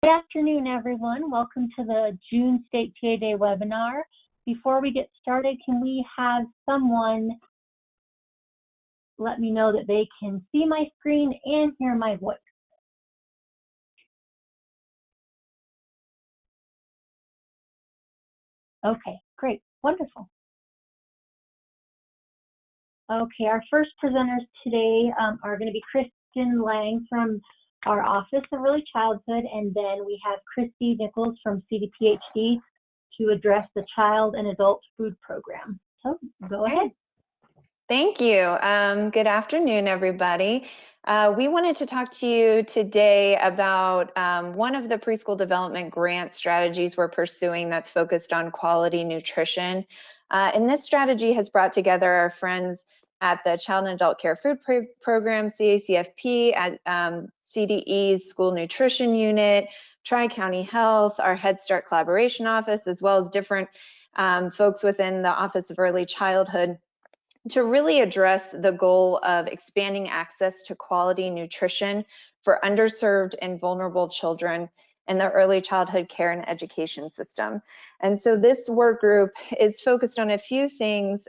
Good afternoon, everyone. Welcome to the June State TA Day webinar. Before we get started, can we have someone let me know that they can see my screen and hear my voice? Okay, great, wonderful. Okay, our first presenters today are going to be Kristen Lang from our Office of Early Childhood, and then we have Christy Nichols from CDPHD to address the Child and Adult Food Program. So go ahead. Thank you. Good afternoon, everybody. We wanted to talk to you today about one of the preschool development grant strategies we're pursuing that's focused on quality nutrition. And this strategy has brought together our friends at the Child and Adult Care Food Program, CACFP, at CDE's School Nutrition Unit, Tri-County Health, our Head Start Collaboration Office, as well as different folks within the Office of Early Childhood, to really address the goal of expanding access to quality nutrition for underserved and vulnerable children in the early childhood care and education system. And so this work group is focused on a few things.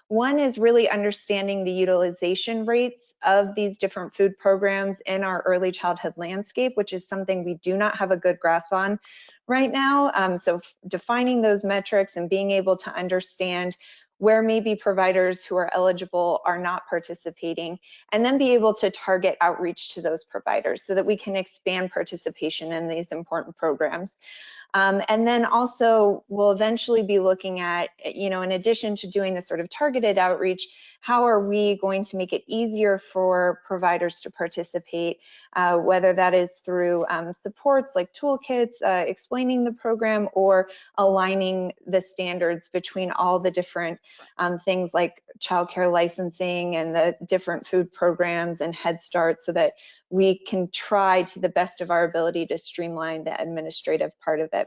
One is really understanding the utilization rates of these different food programs in our early childhood landscape, which is something we do not have a good grasp on right now. So defining those metrics and being able to understand where maybe providers who are eligible are not participating, and then be able to target outreach to those providers so that we can expand participation in these important programs. And then also we'll eventually be looking at, in addition to doing this sort of targeted outreach, how are we going to make it easier for providers to participate, whether that is through supports like toolkits, explaining the program, or aligning the standards between all the different things like childcare licensing and the different food programs and Head Start, so that we can try to the best of our ability to streamline the administrative part of it.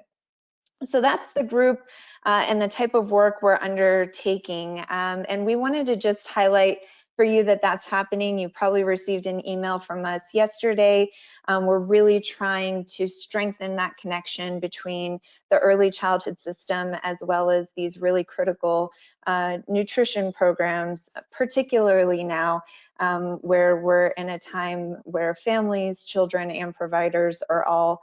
So that's the group and the type of work we're undertaking. And we wanted to just highlight for you that that's happening. You probably received an email from us yesterday. We're really trying to strengthen that connection between the early childhood system as well as these really critical nutrition programs, particularly now where we're in a time where families, children, and providers are all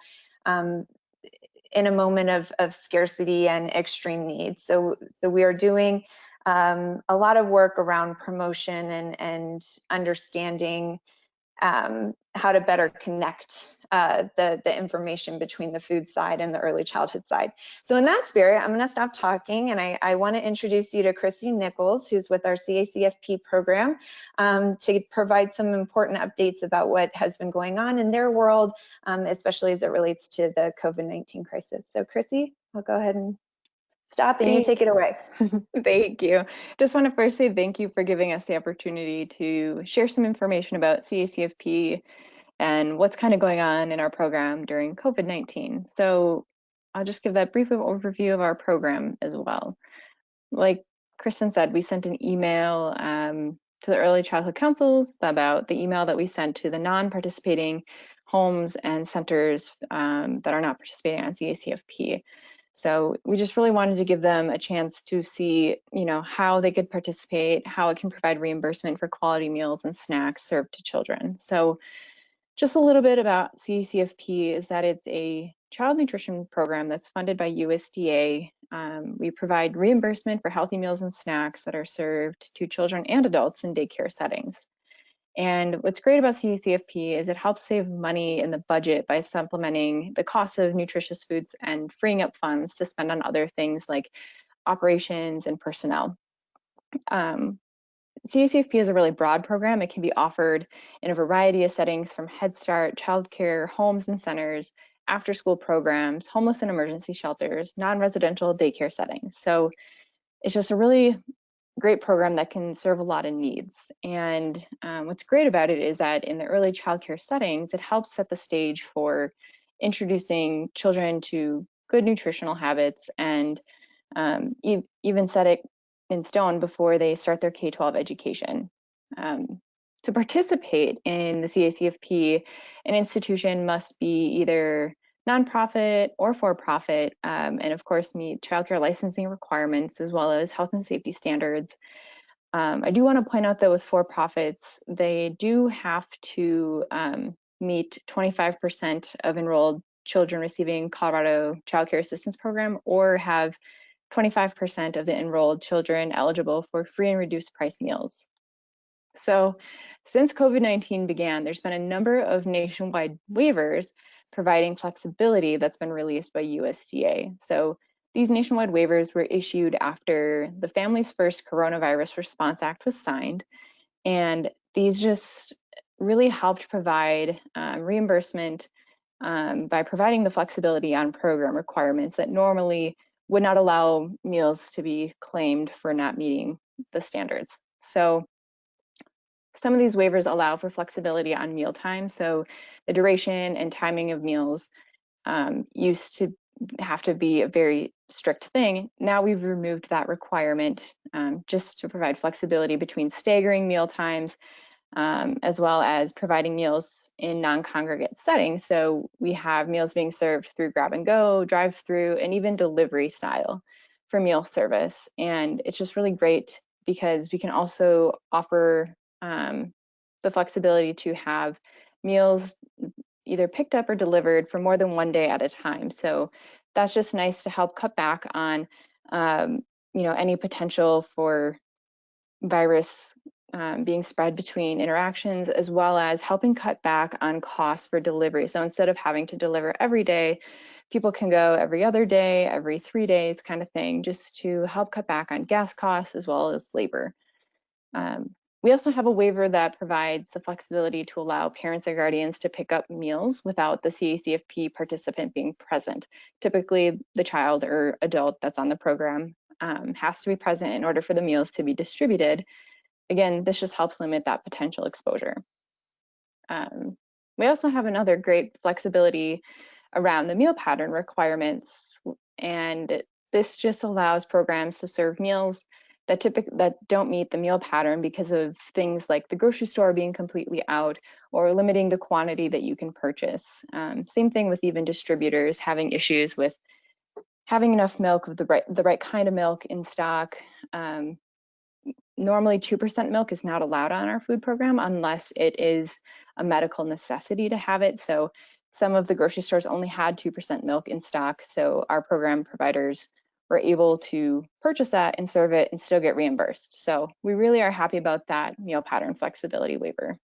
in a moment of scarcity and extreme needs. So we are doing a lot of work around promotion and understanding how to better connect the information between the food side and the early childhood side. So in that spirit, I'm going to stop talking, and I want to introduce you to Christy Nichols, who's with our CACFP program, to provide some important updates about what has been going on in their world, especially as it relates to the COVID-19 crisis. So Christy, I'll go ahead and stop and you take it away. Thank you. Just want to first say thank you for giving us the opportunity to share some information about CACFP and what's kind of going on in our program during COVID-19. So I'll just give that brief overview of our program as well. Like Kristen said, we sent an email to the early childhood councils about the email that we sent to the non-participating homes and centers that are not participating on CACFP. So we just really wanted to give them a chance to see, how they could participate, how it can provide reimbursement for quality meals and snacks served to children. So just a little bit about CACFP is that it's a child nutrition program that's funded by USDA. We provide reimbursement for healthy meals and snacks that are served to children and adults in daycare settings. And what's great about CACFP is it helps save money in the budget by supplementing the cost of nutritious foods and freeing up funds to spend on other things like operations and personnel. CACFP is a really broad program. It can be offered in a variety of settings, from Head Start, childcare, homes and centers, after-school programs, homeless and emergency shelters, non-residential daycare settings. So it's just a really great program that can serve a lot of needs. And what's great about it is that in the early childcare settings, it helps set the stage for introducing children to good nutritional habits and even set it in stone before they start their K-12 education. To participate in the CACFP, an institution must be either nonprofit or for-profit, and of course meet childcare licensing requirements as well as health and safety standards. I do want to point out that with for-profits, they do have to meet 25% of enrolled children receiving Colorado Child Care Assistance Program, or have 25% of the enrolled children eligible for free and reduced price meals. So since COVID-19 began, there's been a number of nationwide waivers providing flexibility that's been released by USDA. So these nationwide waivers were issued after the Families First Coronavirus Response Act was signed, and these just really helped provide reimbursement by providing the flexibility on program requirements that normally would not allow meals to be claimed for not meeting the standards. So some of these waivers allow for flexibility on mealtime. So the duration and timing of meals used to have to be a very strict thing. Now we've removed that requirement just to provide flexibility between staggering meal times, as well as providing meals in non-congregate settings. So we have meals being served through grab and go, drive-through, and even delivery style for meal service. And it's just really great because we can also offer the flexibility to have meals either picked up or delivered for more than one day at a time. So that's just nice to help cut back on any potential for virus being spread between interactions, as well as helping cut back on costs for delivery. So instead of having to deliver every day, people can go every other day, every 3 days kind of thing, just to help cut back on gas costs as well as labor. We also have a waiver that provides the flexibility to allow parents or guardians to pick up meals without the CACFP participant being present. Typically, the child or adult that's on the program has to be present in order for the meals to be distributed. Again, this just helps limit that potential exposure. We also have another great flexibility around the meal pattern requirements, and this just allows programs to serve meals that don't meet the meal pattern because of things like the grocery store being completely out or limiting the quantity that you can purchase. Same thing with even distributors having issues with having enough milk of the right kind of milk in stock. Normally 2% milk is not allowed on our food program unless it is a medical necessity to have it. So some of the grocery stores only had 2% milk in stock, so our program providers were able to purchase that and serve it and still get reimbursed. So we really are happy about that meal pattern flexibility waiver.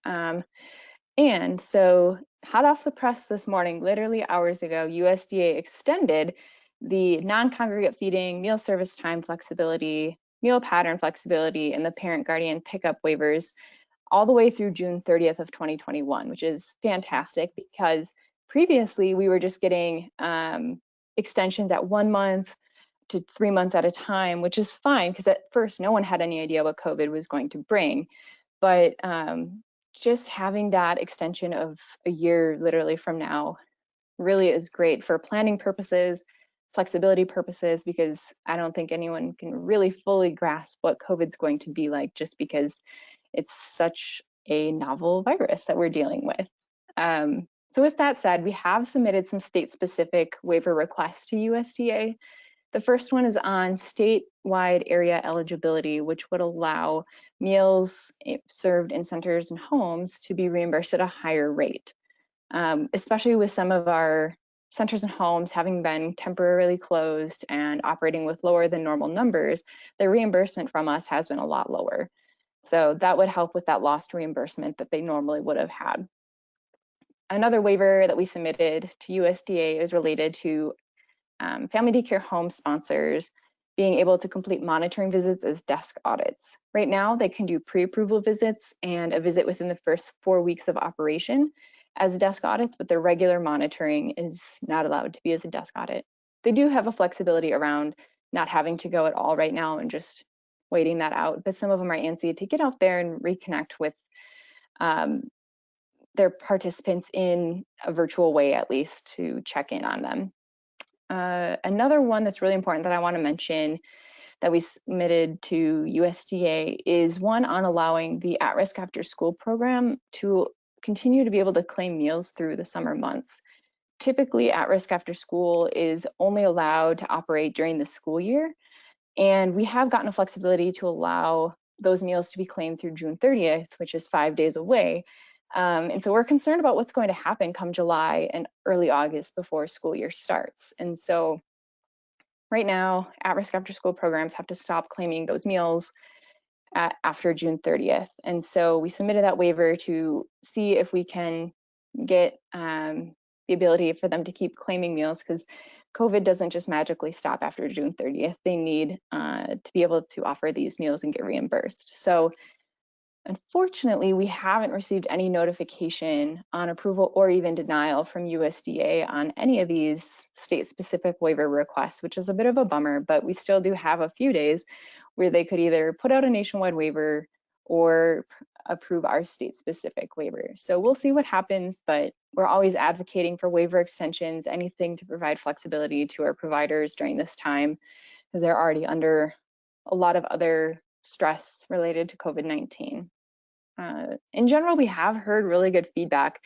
And so hot off the press this morning, literally hours ago, USDA extended the non-congregate feeding, meal service time flexibility, meal pattern flexibility, and the parent guardian pickup waivers all the way through June 30th of 2021, which is fantastic because previously we were just getting extensions at 1 month to 3 months at a time, which is fine because at first no one had any idea what COVID was going to bring. But just having that extension of a year literally from now really is great for planning purposes, flexibility purposes, because I don't think anyone can really fully grasp what COVID's going to be like just because it's such a novel virus that we're dealing with. So with that said, we have submitted some state-specific waiver requests to USDA. The first one is on statewide area eligibility, which would allow meals served in centers and homes to be reimbursed at a higher rate, especially with some of our centers and homes having been temporarily closed and operating with lower than normal numbers. The reimbursement from us has been a lot lower. So that would help with that lost reimbursement that they normally would have had. Another waiver that we submitted to USDA is related to family daycare home sponsors being able to complete monitoring visits as desk audits. Right now, they can do pre-approval visits and a visit within the first 4 weeks of operation as desk audits, but their regular monitoring is not allowed to be as a desk audit. They do have a flexibility around not having to go at all right now and just waiting that out, but some of them are antsy to get out there and reconnect with their participants in a virtual way, at least, to check in on them. Another one that's really important that I want to mention that we submitted to USDA is one on allowing the at-risk after school program to continue to be able to claim meals through the summer months. typically at-risk after school is only allowed to operate during the school year. And we have gotten a flexibility to allow those meals to be claimed through June 30th, which is 5 days away. And so we're concerned about what's going to happen come July and early August before school year starts. And so right now, at-risk after school programs have to stop claiming those meals after June 30th. And so we submitted that waiver to see if we can get the ability for them to keep claiming meals, because COVID doesn't just magically stop after June 30th. They need to be able to offer these meals and get reimbursed. So unfortunately, we haven't received any notification on approval or even denial from USDA on any of these state-specific waiver requests, which is a bit of a bummer, but we still do have a few days where they could either put out a nationwide waiver or approve our state-specific waiver. So we'll see what happens, but we're always advocating for waiver extensions, anything to provide flexibility to our providers during this time, because they're already under a lot of other stress related to COVID-19. In general, we have heard really good feedback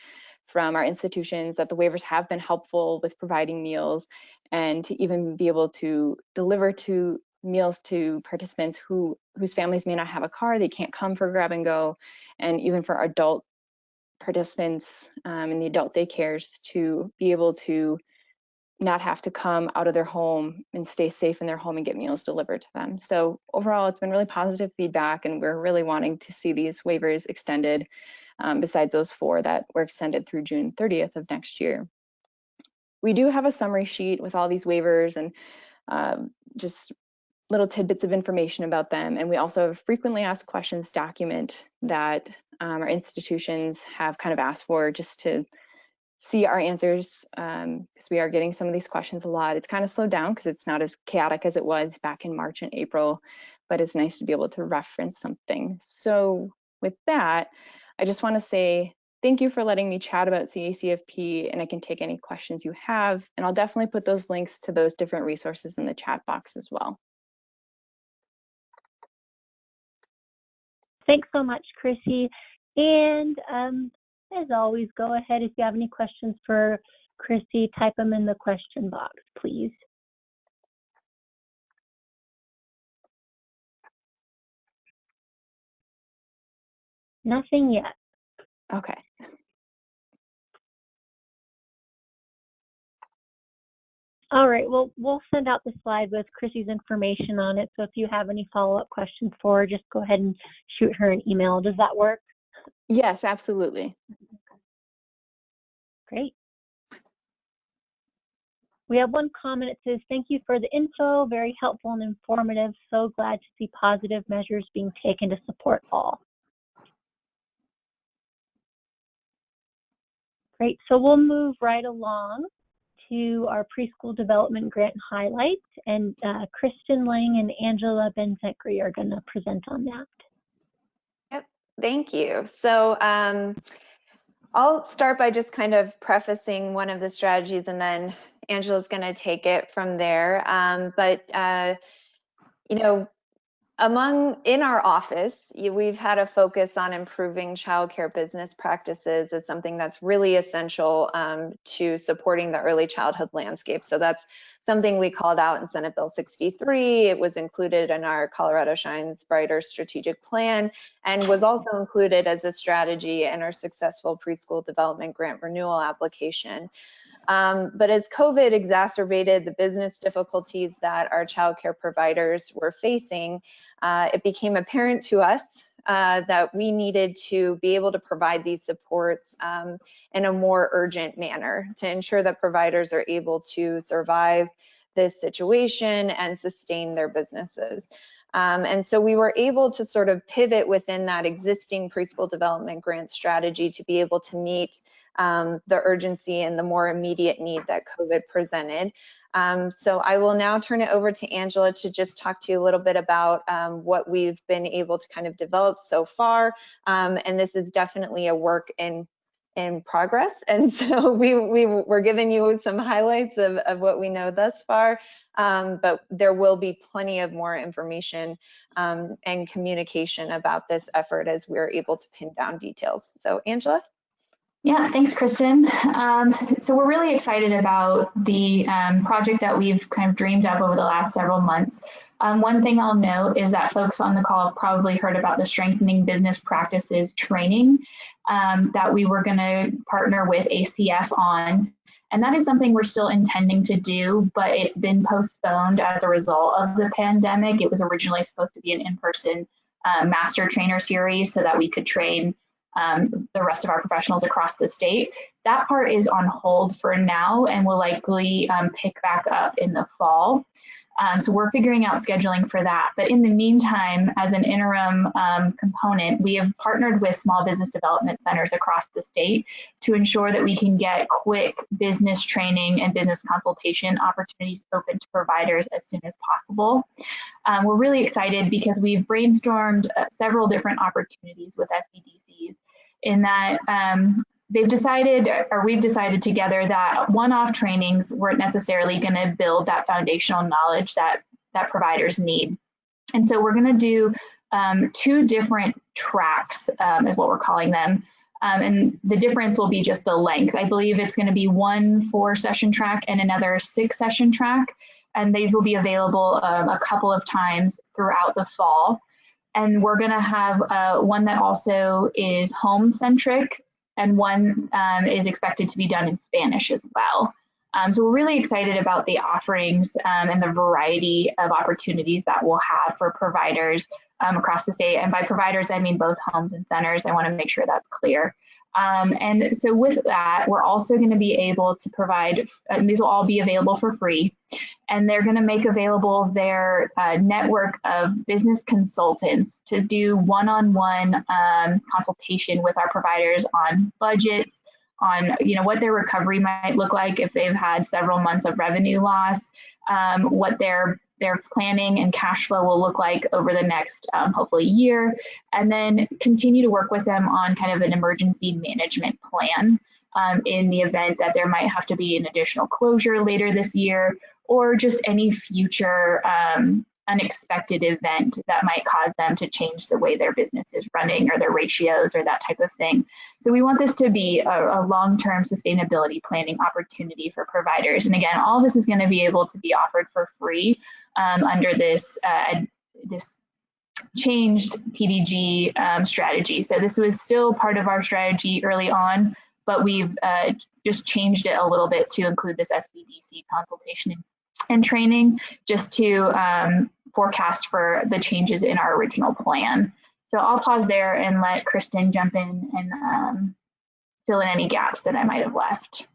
from our institutions that the waivers have been helpful with providing meals, and to even be able to deliver meals to participants whose families may not have a car, they can't come for grab and go, and even for adult participants in the adult daycares to be able to not have to come out of their home and stay safe in their home and get meals delivered to them. So overall, it's been really positive feedback, and we're really wanting to see these waivers extended, besides those 4 that were extended through June 30th of next year. We do have a summary sheet with all these waivers and just little tidbits of information about them. And we also have a frequently asked questions document that our institutions have kind of asked for, just to see our answers, because we are getting some of these questions a lot. It's kind of slowed down because it's not as chaotic as it was back in March and April, but it's nice to be able to reference something. So with that, I just want to say thank you for letting me chat about CACFP, and I can take any questions you have, and I'll definitely put those links to those different resources in the chat box as well. Thanks so much, Chrissy. And as always, go ahead if you have any questions for Chrissy, type them in the question box, please. Nothing yet. Okay. All right, well, we'll send out the slide with Chrissy's information on it. So if you have any follow-up questions for her, just go ahead and shoot her an email. Does that work? Yes, absolutely. Great. We have one comment. It says, thank you for the info, very helpful and informative. So glad to see positive measures being taken to support all. Great, so we'll move right along to our preschool development grant highlights, and Kristen Lang and Angela Benzekri are going to present on that. Yep, thank you. So I'll start by just kind of prefacing one of the strategies, and then Angela's going to take it from there. You know, in our office, we've had a focus on improving childcare business practices as something that's really essential to supporting the early childhood landscape. So that's something we called out in Senate Bill 63. It was included in our Colorado Shines Brighter strategic plan, and was also included as a strategy in our successful preschool development grant renewal application. But as COVID exacerbated the business difficulties that our childcare providers were facing, it became apparent to us that we needed to be able to provide these supports in a more urgent manner to ensure that providers are able to survive this situation and sustain their businesses. And so we were able to sort of pivot within that existing preschool development grant strategy to be able to meet the urgency and the more immediate need that COVID presented. So I will now turn it over to Angela to just talk to you a little bit about what we've been able to kind of develop so far. And this is definitely a work in progress. And so we're giving you some highlights of what we know thus far, but there will be plenty of more information and communication about this effort as we're able to pin down details. So Angela? Yeah, thanks, Kristen. So we're really excited about the project that we've kind of dreamed up over the last several months. One thing I'll note is that folks on the call have probably heard about the Strengthening Business Practices training that we were going to partner with ACF on. And that is something we're still intending to do, but it's been postponed as a result of the pandemic. It was originally supposed to be an in-person master trainer series so that we could train the rest of our professionals across the state. That part is on hold for now and will likely pick back up in the fall. So we're figuring out scheduling for that. But in the meantime, as an interim component, we have partnered with small business development centers across the state to ensure that we can get quick business training and business consultation opportunities open to providers as soon as possible. We're really excited because we've brainstormed several different opportunities with SBDCs in that we've decided together that one-off trainings weren't necessarily going to build that foundational knowledge that providers need. And so we're going to do 2 different tracks is what we're calling them. And the difference will be just the length. I believe it's going to be 1 4-session track and another 6-session track. And these will be available a couple of times throughout the fall. And we're going to have one that also is home-centric, and one is expected to be done in Spanish as well. So we're really excited about the offerings and the variety of opportunities that we'll have for providers across the state. And by providers, I mean both homes and centers. I want to make sure that's clear. And so with that, we're also going to be able to provide, these will all be available for free, and they're going to make available their network of business consultants to do one-on-one consultation with our providers on budgets, on what their recovery might look like if they've had several months of revenue loss, what their planning and cash flow will look like over the next hopefully year, and then continue to work with them on kind of an emergency management plan in the event that there might have to be an additional closure later this year, or just any future unexpected event that might cause them to change the way their business is running or their ratios or that type of thing. So we want this to be a long-term sustainability planning opportunity for providers. And again, all this is going to be able to be offered for free under this changed PDG strategy. So this was still part of our strategy early on, but we've just changed it a little bit to include this SBDC consultation and training, just to forecast for the changes in our original plan. So I'll pause there and let Kristen jump in and fill in any gaps that I might have left.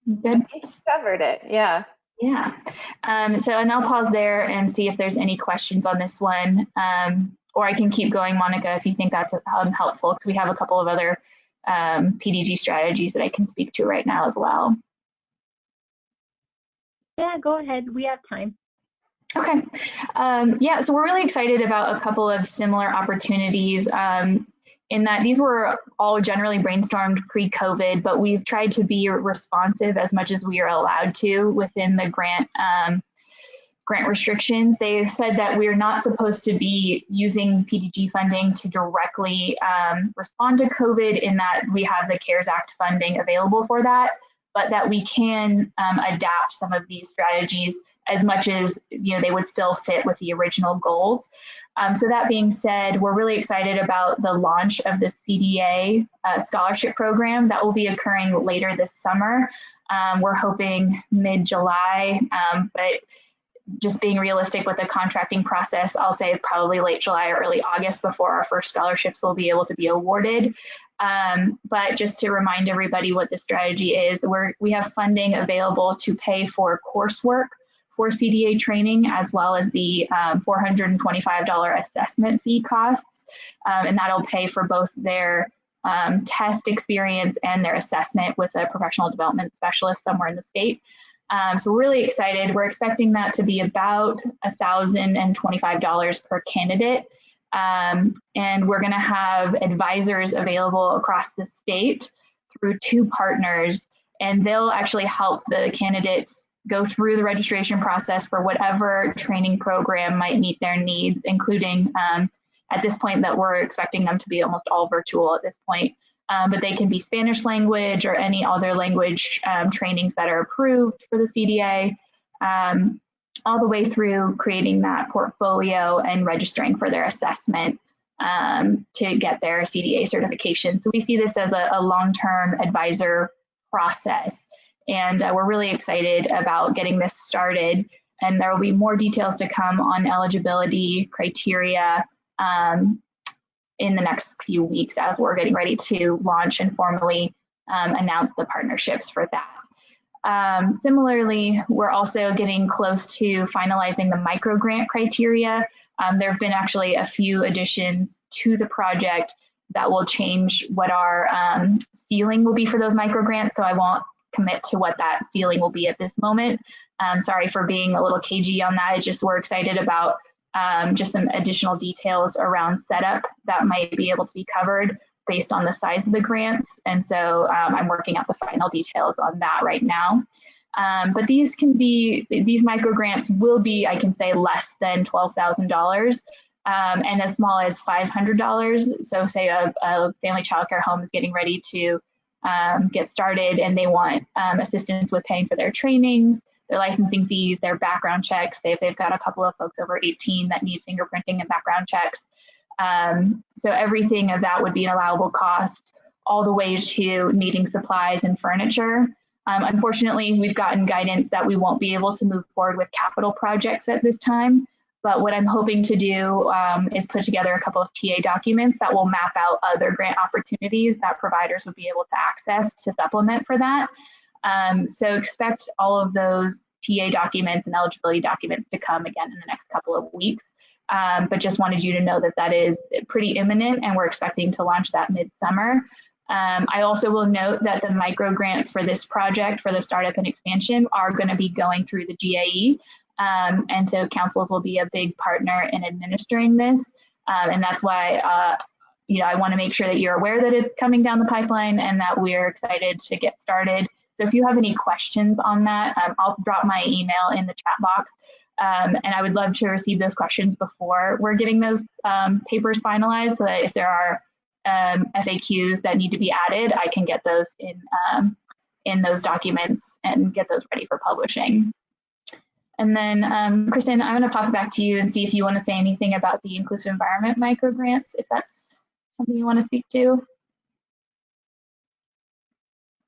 Good? You covered it, yeah. Yeah. And I'll pause there and see if there's any questions on this one. Or I can keep going, Monica, if you think that's helpful, because we have a couple of other PDG strategies that I can speak to right now as well. Yeah, go ahead. We have time. Okay. Yeah, so we're really excited about a couple of similar opportunities in that these were all generally brainstormed pre-COVID, but we've tried to be responsive as much as we are allowed to within the grant restrictions. They said that we're not supposed to be using PDG funding to directly respond to COVID, in that we have the CARES Act funding available for that, but that we can adapt some of these strategies as much as they would still fit with the original goals. So that being said, we're really excited about the launch of the CDA Scholarship Program that will be occurring later this summer. We're hoping mid-July, but just being realistic with the contracting process, I'll say probably late July or early August before our first scholarships will be able to be awarded. But just to remind everybody what the strategy is, we have funding available to pay for coursework for CDA training, as well as the $425 assessment fee costs. And that'll pay for both their test experience and their assessment with a professional development specialist somewhere in the state. So we're really excited. We're expecting that to be about $1,025 per candidate. And we're going to have advisors available across the state through 2 partners, and they'll actually help the candidates go through the registration process for whatever training program might meet their needs, including at this point that we're expecting them to be almost all virtual at this point. But they can be Spanish language or any other language trainings that are approved for the CDA, all the way through creating that portfolio and registering for their assessment to get their CDA certification. So we see this as a long-term advisor process, and we're really excited about getting this started. And there will be more details to come on eligibility criteria in the next few weeks as we're getting ready to launch and formally announce the partnerships for that. Similarly, we're also getting close to finalizing the microgrant criteria. There have been actually a few additions to the project that will change what our ceiling will be for those microgrants, so I won't commit to what that ceiling will be at this moment. Sorry for being a little cagey on that. It's just we're excited about just some additional details around setup that might be able to be covered based on the size of the grants. And so I'm working out the final details on that right now. But these microgrants will be, I can say, less than $12,000 and as small as $500. So say a family childcare home is getting ready to get started and they want assistance with paying for their trainings, their licensing fees, their background checks. Say if they've got a couple of folks over 18 that need fingerprinting and background checks. So everything of that would be an allowable cost, all the way to needing supplies and furniture. Unfortunately, we've gotten guidance that we won't be able to move forward with capital projects at this time. But what I'm hoping to do is put together a couple of TA documents that will map out other grant opportunities that providers would be able to access to supplement for that. So expect all of those TA documents and eligibility documents to come again in the next couple of weeks. But just wanted you to know that that is pretty imminent and we're expecting to launch that midsummer. I also will note that the micro grants for this project for the startup and expansion are going to be going through the GAE. And so councils will be a big partner in administering this. And that's why I want to make sure that you're aware that it's coming down the pipeline and that we're excited to get started. So if you have any questions on that, I'll drop my email in the chat box. And I would love to receive those questions before we're getting those papers finalized, so that if there are FAQs that need to be added, I can get those in those documents and get those ready for publishing. And then, Kristen, I'm going to pop it back to you and see if you want to say anything about the Inclusive Environment microgrants, if that's something you want to speak to.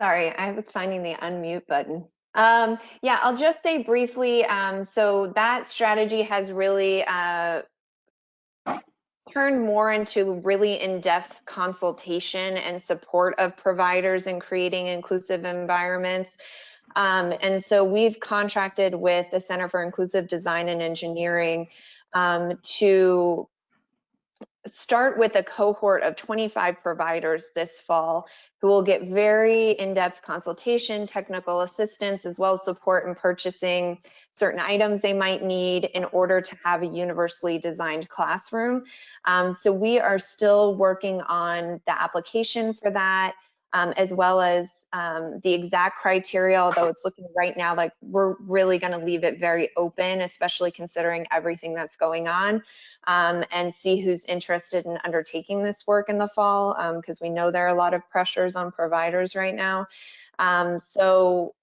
Sorry, I was finding the unmute button. Yeah, I'll just say briefly, so that strategy has really turned more into really in-depth consultation and support of providers in creating inclusive environments. And so we've contracted with the Center for Inclusive Design and Engineering to start with a cohort of 25 providers this fall who will get very in-depth consultation, technical assistance, as well as support in purchasing certain items they might need in order to have a universally designed classroom. So we are still working on the application for that, as well as the exact criteria, although it's looking right now like we're really going to leave it very open, especially considering everything that's going on, and see who's interested in undertaking this work in the fall, because we know there are a lot of pressures on providers right now. So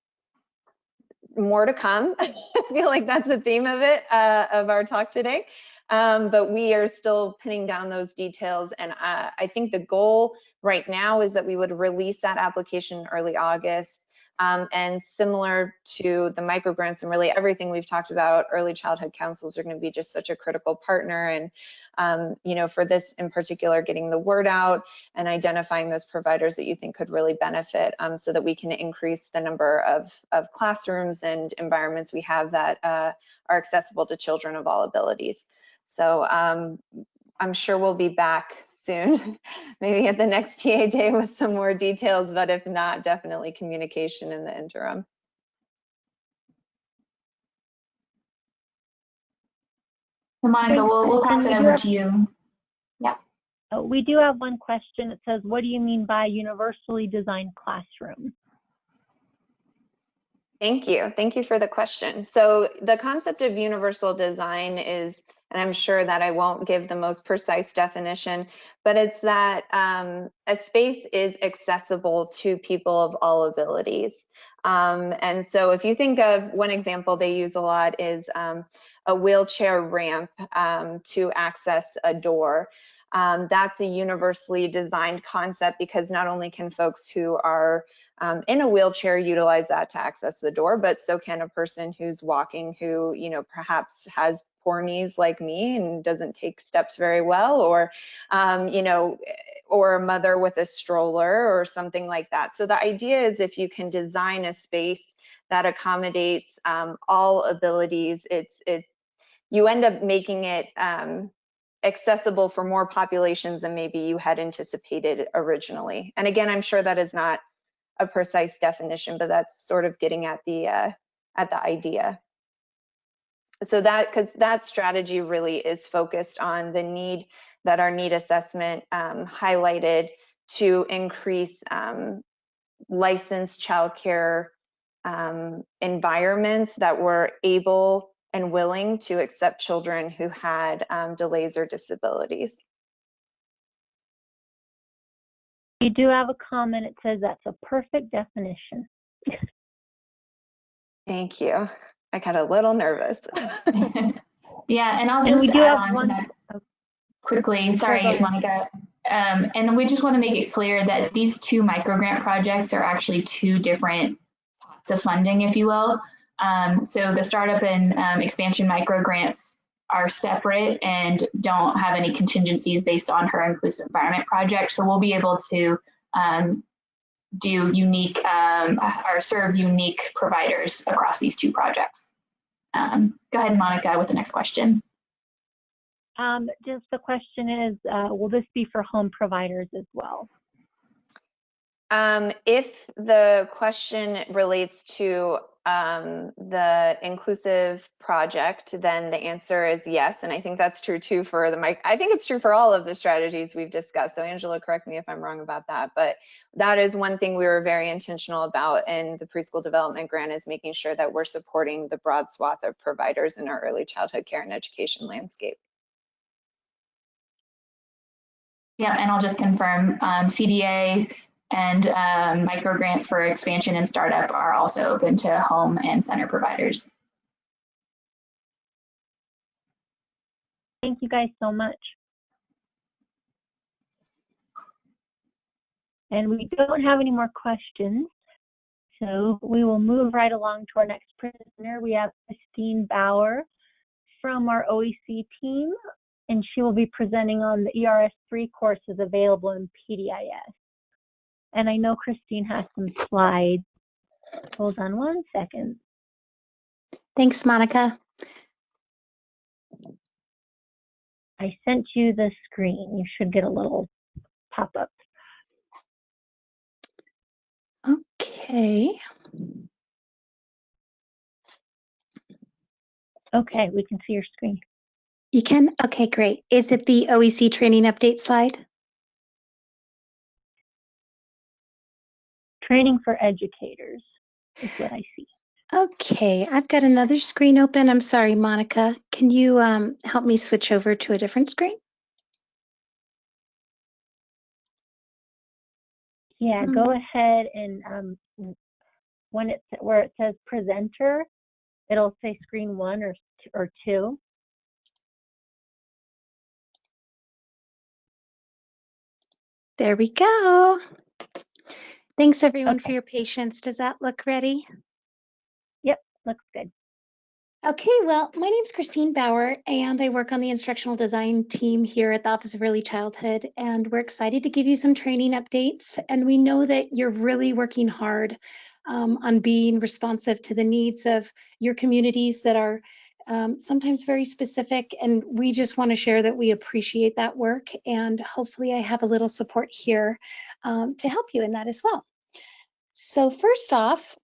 more to come. I feel like that's the theme of it, of our talk today. But we are still pinning down those details, and I think the goal right now is that we would release that application in early August, and similar to the microgrants and really everything we've talked about, early childhood councils are going to be just such a critical partner, and for this in particular, getting the word out and identifying those providers that you think could really benefit, so that we can increase the number of classrooms and environments we have that are accessible to children of all abilities. So I'm sure we'll be back soon, maybe at the next TA day with some more details, but if not, definitely communication in the interim. So Monica, we'll pass it over to you. Yeah. We do have one question. It says, what do you mean by universally designed classroom? Thank you. Thank you for the question. So the concept of universal design is and I'm sure that I won't give the most precise definition, but it's that a space is accessible to people of all abilities. And so if you think of one example they use a lot is a wheelchair ramp to access a door. That's a universally designed concept because not only can folks who are in a wheelchair utilize that to access the door, but so can a person who's walking who, you know, perhaps has poor knees like me and doesn't take steps very well, or, you know, or a mother with a stroller or something like that. So the idea is if you can design a space that accommodates all abilities, you end up making it accessible for more populations than maybe you had anticipated originally. And again, I'm sure that is not a precise definition, but that's sort of getting at the idea. So because that strategy really is focused on the need that our need assessment highlighted to increase licensed childcare environments that were able and willing to accept children who had delays or disabilities. You do have a comment. It says that's a perfect definition. Thank you. I got a little nervous. Yeah, and I'll just add on to that quickly. Sorry, Sure, Monica. And we just want to make it clear that these two microgrant projects are actually two different pots of funding, if you will. So the startup and expansion microgrants are separate and don't have any contingencies based on her inclusive environment project. So we'll be able to do unique or serve unique providers across these two projects. Go ahead, Monica, with the next question. Just the question is, will this be for home providers as well? If the question relates to the inclusive project, then the answer is yes. And I think that's true too for I think it's true for all of the strategies we've discussed. So Angela, correct me if I'm wrong about that, but that is one thing we were very intentional about in the preschool development grant, is making sure that we're supporting the broad swath of providers in our early childhood care and education landscape. Yeah, and I'll just confirm CDA and microgrants for expansion and startup are also open to home and center providers. Thank you guys so much. And we don't have any more questions, so we will move right along to our next presenter. We have Christine Bauer from our OEC team, and she will be presenting on the ERS3 courses available in PDIS. And I know Christine has some slides. Hold on one second. Thanks, Monica. I sent you the screen. You should get a little pop-up. Okay. Okay, we can see your screen. You can? Okay, great. Is it the OEC training update slide? Training for educators is what I see. Okay, I've got another screen open. I'm sorry, Monica. Can you help me switch over to a different screen? Yeah, go ahead and when where it says presenter, it'll say screen 1 or 2. There we go. Thanks everyone Okay. for your patience. Does that look ready? Yep, looks good. Okay, well, my name's Christine Bauer, and I work on the instructional design team here at the Office of Early Childhood, and we're excited to give you some training updates. And we know that you're really working hard on being responsive to the needs of your communities that are sometimes very specific, and we just want to share that we appreciate that work, and hopefully I have a little support here to help you in that as well. So first off,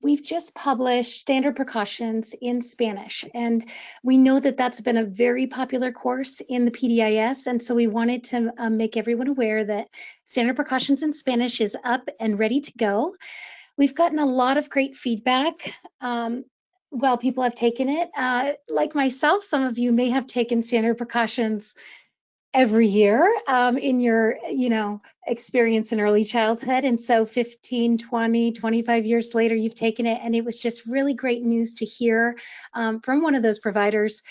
we've just published Standard Precautions in Spanish, and we know that that's been a very popular course in the PDIS, and so we wanted to make everyone aware that Standard Precautions in Spanish is up and ready to go. We've gotten a lot of great feedback well people have taken it. Like myself, some of you may have taken standard precautions every year in your, experience in early childhood. And so 15, 20, 25 years later, you've taken it. And it was just really great news to hear from one of those providers.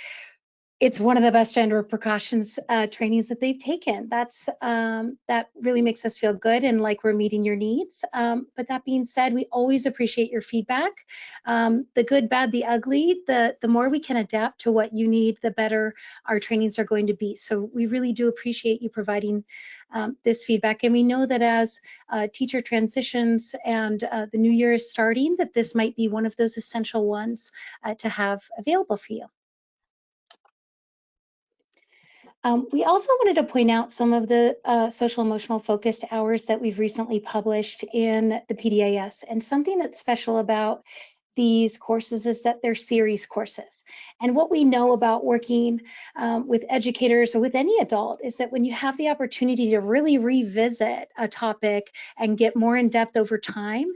It's one of the best gender precautions trainings that they've taken. That really makes us feel good and like we're meeting your needs. But that being said, we always appreciate your feedback. The good, bad, the ugly, the more we can adapt to what you need, the better our trainings are going to be. So we really do appreciate you providing this feedback. And we know that as teacher transitions and the new year is starting, that this might be one of those essential ones to have available for you. We also wanted to point out some of the social emotional focused hours that we've recently published in the PDAS. And something that's special about these courses is that they're series courses. And what we know about working with educators or with any adult is that when you have the opportunity to really revisit a topic and get more in depth over time,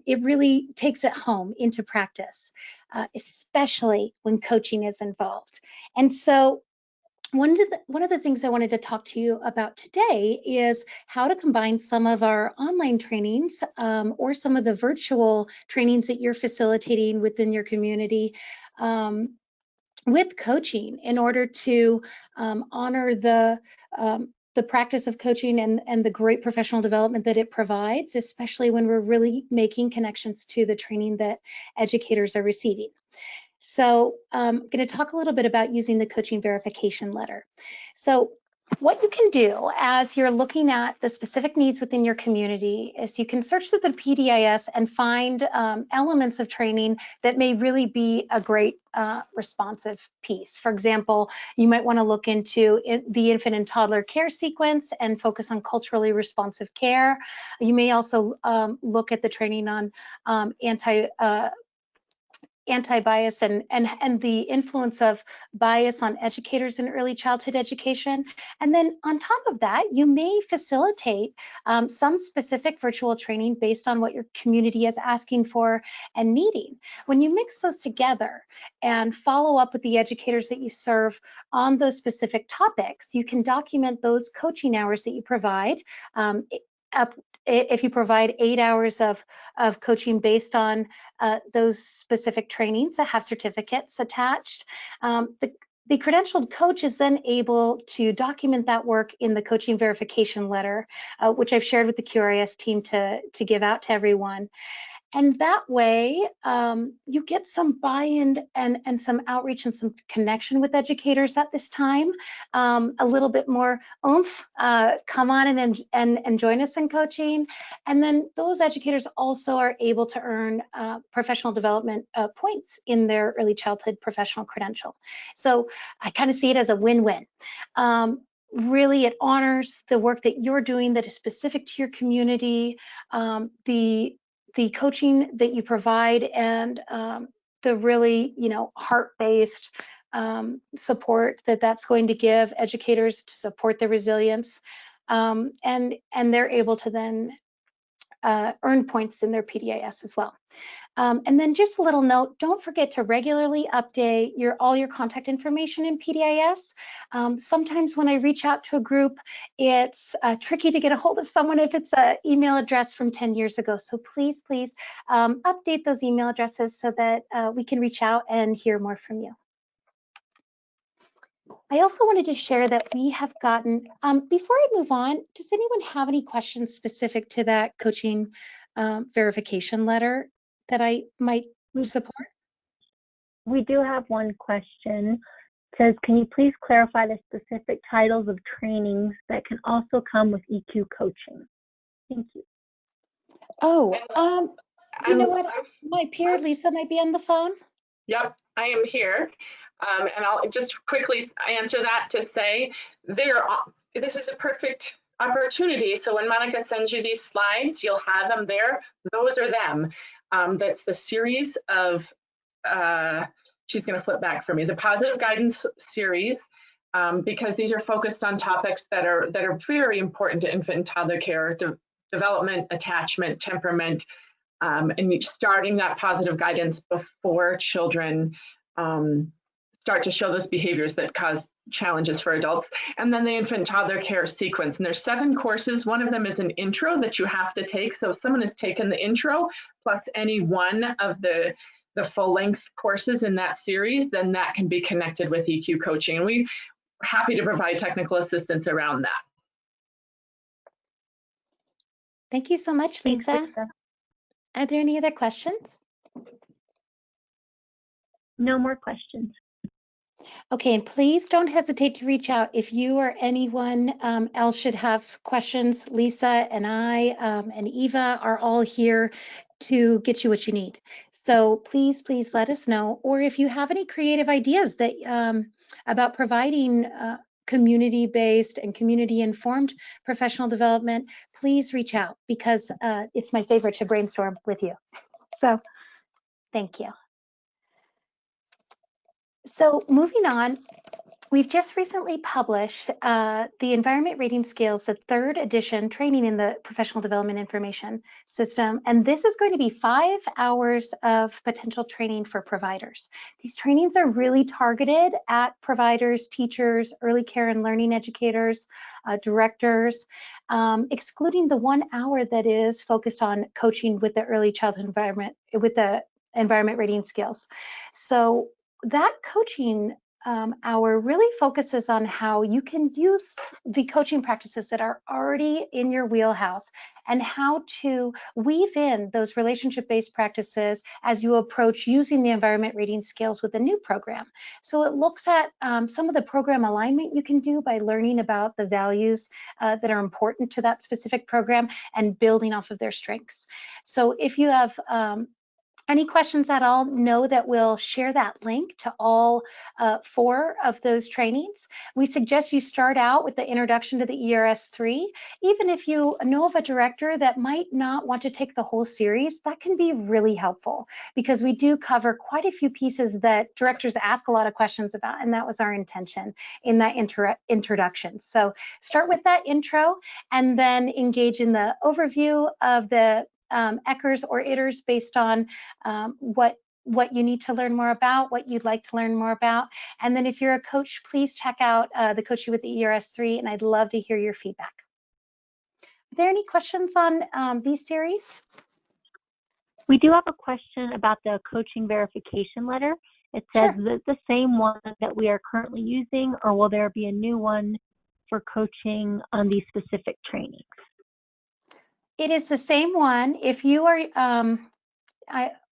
it really takes it home into practice, especially when coaching is involved. And so one of the things I wanted to talk to you about today is how to combine some of our online trainings or some of the virtual trainings that you're facilitating within your community with coaching in order to honor the practice of coaching and the great professional development that it provides, especially when we're really making connections to the training that educators are receiving. So I'm going to talk a little bit about using the coaching verification letter. So what you can do as you're looking at the specific needs within your community is you can search through the PDAS and find elements of training that may really be a great responsive piece. For example, you might want to look into the infant and toddler care sequence and focus on culturally responsive care. You may also look at the training on anti-bias and the influence of bias on educators in early childhood education. And then on top of that, you may facilitate some specific virtual training based on what your community is asking for and needing. When you mix those together and follow up with the educators that you serve on those specific topics, you can document those coaching hours that you provide. If you provide 8 hours of coaching based on those specific trainings that have certificates attached, the credentialed coach is then able to document that work in the coaching verification letter, which I've shared with the QRIS team to give out to everyone. And that way, you get some buy-in and some outreach and some connection with educators at this time. A little bit more oomph, come on and join us in coaching. And then those educators also are able to earn professional development points in their early childhood professional credential. So I kind of see it as a win-win. Really, it honors the work that you're doing that is specific to your community, the coaching that you provide, and the really, heart-based support that's going to give educators to support their resilience, and they're able to then earn points in their PDAS as well. And then just a little note, don't forget to regularly update all your contact information in PDAS. Sometimes when I reach out to a group, it's tricky to get a hold of someone if it's an email address from 10 years ago. So please, update those email addresses so that we can reach out and hear more from you. I also wanted to share that we have gotten, before I move on, does anyone have any questions specific to that coaching verification letter that I might support? We do have one question. It says, can you please clarify the specific titles of trainings that can also come with EQ coaching? Thank you. Oh, you know what? My peer Lisa might be on the phone. Yep, I am here. And I'll just quickly answer that to say this is a perfect opportunity. So when Monica sends you these slides, you'll have them there. Those are them. That's the series of, she's going to flip back for me, the positive guidance series, because these are focused on topics that are very important to infant and toddler care, development, attachment, temperament, and starting that positive guidance before children start to show those behaviors that cause challenges for adults. And then the infant toddler care sequence. And there's 7 courses. One of them is an intro that you have to take. So if someone has taken the intro plus any one of the full-length courses in that series, then that can be connected with EQ coaching. And we're happy to provide technical assistance around that. Thank you so much, Lisa. Thanks, Lisa. Are there any other questions? No more questions. Okay, and please don't hesitate to reach out if you or anyone else should have questions. Lisa and I and Eva are all here to get you what you need. So please let us know. Or if you have any creative ideas that about providing community-based and community-informed professional development, please reach out, because it's my favorite to brainstorm with you. So thank you. So moving on, we've just recently published the Environment Rating Scales, the 3rd edition training in the Professional Development Information System. And this is going to be 5 hours of potential training for providers. These trainings are really targeted at providers, teachers, early care and learning educators, directors, excluding the 1 hour that is focused on coaching with the early childhood environment, with the environment rating skills. So that coaching hour really focuses on how you can use the coaching practices that are already in your wheelhouse and how to weave in those relationship-based practices as you approach using the environment rating scales with a new program. So it looks at some of the program alignment you can do by learning about the values that are important to that specific program and building off of their strengths. So if you have any questions at all, know that we'll share that link to all 4 of those trainings. We suggest you start out with the introduction to the ERS3. Even if you know of a director that might not want to take the whole series, that can be really helpful, because we do cover quite a few pieces that directors ask a lot of questions about, and that was our intention in that introduction. So start with that intro and then engage in the overview of the ECHRs or ITERs based on what you need to learn more about, what you'd like to learn more about. And then if you're a coach, please check out the Coaching with the ERS3, and I'd love to hear your feedback. Are there any questions on these series? We do have a question about the coaching verification letter. It says, Sure. Is it the same one that we are currently using, or will there be a new one for coaching on these specific trainings? It is the same one. If you are,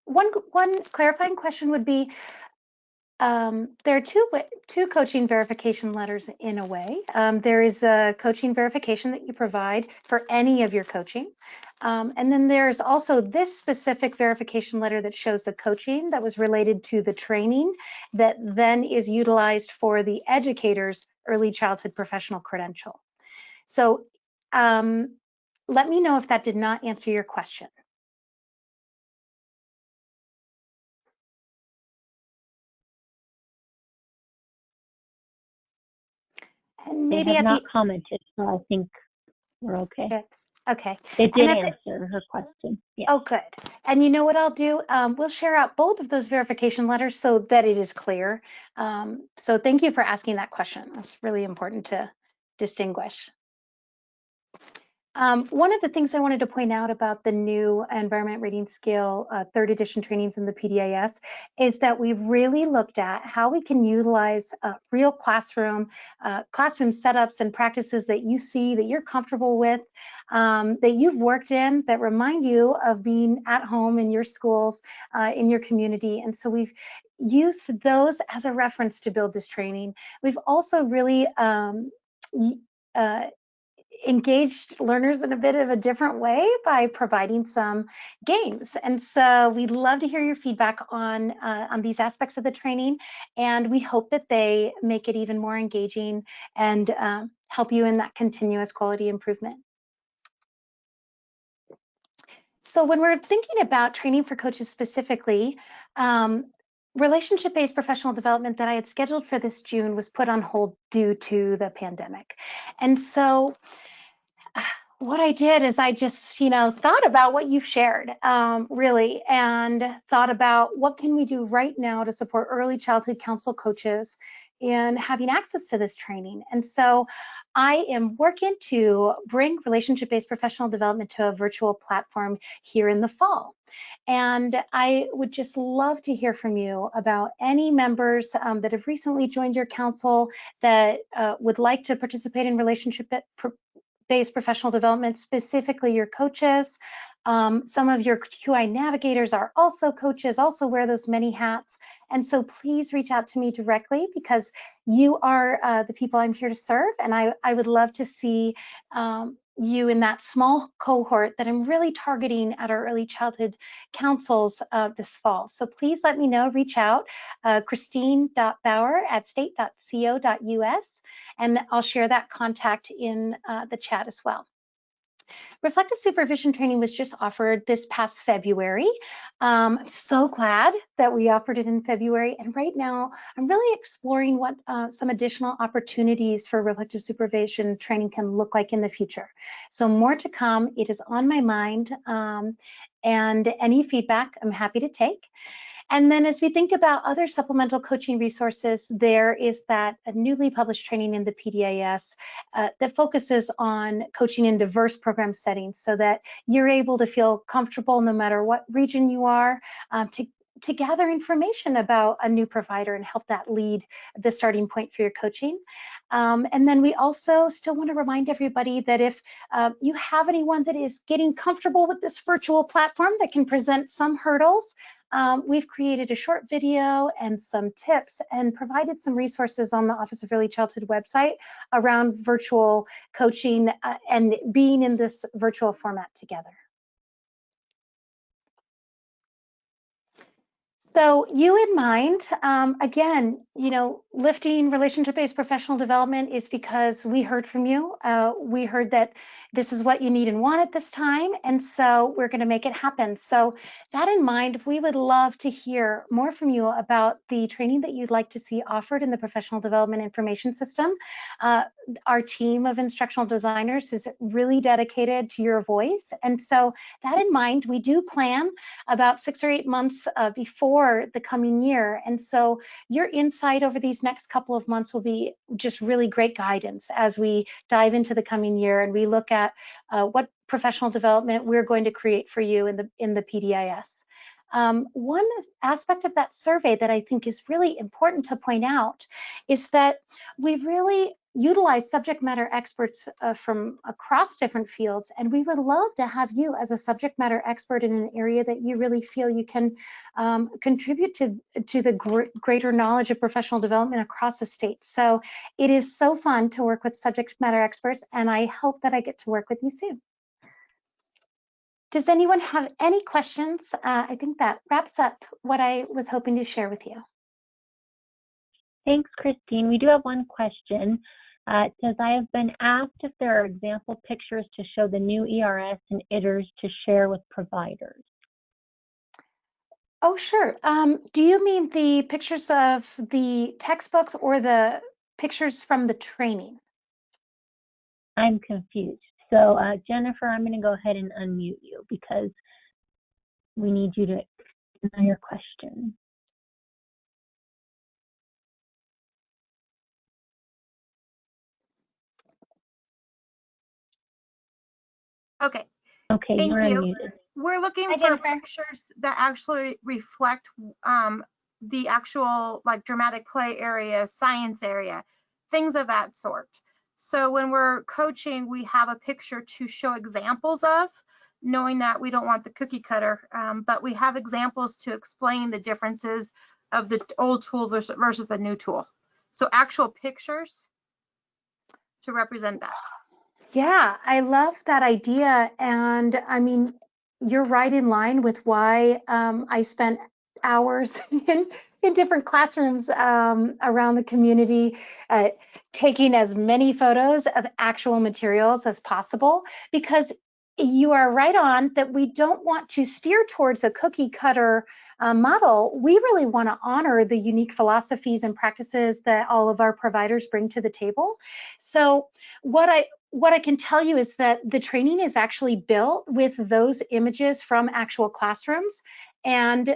one clarifying question would be, there are two coaching verification letters in a way. There is a coaching verification that you provide for any of your coaching. And then there's also this specific verification letter that shows the coaching that was related to the training that then is utilized for the educator's early childhood professional credential. So let me know if that did not answer your question. And maybe they have not commented, so I think we're okay. Good. Okay. It did answer her question. Yeah. Oh, good. And you know what I'll do? We'll share out both of those verification letters so that it is clear. So thank you for asking that question. That's really important to distinguish. One of the things I wanted to point out about the new environment rating scale 3rd edition trainings in the PDAS is that we've really looked at how we can utilize real classroom setups and practices that you see, that you're comfortable with, that you've worked in, that remind you of being at home in your schools, in your community. And so we've used those as a reference to build this training. We've also really engaged learners in a bit of a different way by providing some games. And so we'd love to hear your feedback on these aspects of the training, and we hope that they make it even more engaging and help you in that continuous quality improvement. So when we're thinking about training for coaches specifically, relationship-based professional development that I had scheduled for this June was put on hold due to the pandemic. And so what I did is I just, thought about what you've shared, really, and thought about what can we do right now to support early childhood counsel coaches in having access to this training. And so I am working to bring relationship-based professional development to a virtual platform here in the fall. And I would just love to hear from you about any members that have recently joined your council that would like to participate in relationship-based professional development, specifically your coaches. Some of your QI navigators are also coaches, also wear those many hats. And so please reach out to me directly, because you are the people I'm here to serve. And I would love to see you in that small cohort that I'm really targeting at our early childhood councils this fall. So please let me know, reach out, christine.bauer@state.co.us, and I'll share that contact in the chat as well. Reflective supervision training was just offered this past February. I'm so glad that we offered it in February. And right now, I'm really exploring what some additional opportunities for reflective supervision training can look like in the future. So more to come. It is on my mind. And any feedback, I'm happy to take. And then as we think about other supplemental coaching resources, there is that newly published training in the PDAS that focuses on coaching in diverse program settings so that you're able to feel comfortable no matter what region you are to gather information about a new provider and help that lead the starting point for your coaching. And then we also still want to remind everybody that if you have anyone that is getting comfortable with this virtual platform that can present some hurdles, we've created a short video and some tips and provided some resources on the Office of Early Childhood website around virtual coaching and being in this virtual format together. So you in mind, again, lifting relationship-based professional development is because we heard from you. We heard that this is what you need and want at this time, and so we're going to make it happen. So that in mind, we would love to hear more from you about the training that you'd like to see offered in the Professional Development Information System. Our team of instructional designers is really dedicated to your voice, and so that in mind, we do plan about 6 or 8 months before the coming year, and so your insight over these next couple of months will be just really great guidance as we dive into the coming year and we look at what professional development we're going to create for you in the PDIS. One aspect of that survey that I think is really important to point out is that we've really utilized subject matter experts from across different fields, and we would love to have you as a subject matter expert in an area that you really feel you can contribute to the greater knowledge of professional development across the state. So it is so fun to work with subject matter experts, and I hope that I get to work with you soon. Does anyone have any questions? I think that wraps up what I was hoping to share with you. Thanks, Christine. We do have one question. It says, I have been asked if there are example pictures to show the new ERS and ITERs to share with providers. Oh, sure. Do you mean the pictures of the textbooks or the pictures from the training? I'm confused. So Jennifer, I'm going to go ahead and unmute you because we need you to answer your question. Okay. Okay, Thank you're you. unmuted. We're looking for pictures that actually reflect the actual like dramatic play area, science area, things of that sort. So when we're coaching, we have a picture to show examples of, knowing that we don't want the cookie cutter, but we have examples to explain the differences of the old tool versus the new tool. So actual pictures to represent that. Yeah, I love that idea. And I mean, you're right in line with why I spent hours in different classrooms around the community, taking as many photos of actual materials as possible, because you are right on that we don't want to steer towards a cookie cutter model. We really want to honor the unique philosophies and practices that all of our providers bring to the table. So what what I can tell you is that the training is actually built with those images from actual classrooms. And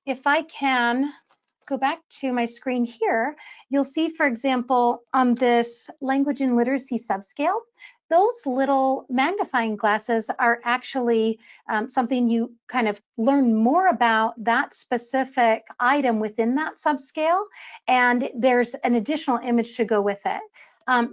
if I can go back to my screen here, you'll see, for example, on this language and literacy subscale, those little magnifying glasses are actually something you kind of learn more about that specific item within that subscale, and there's an additional image to go with it.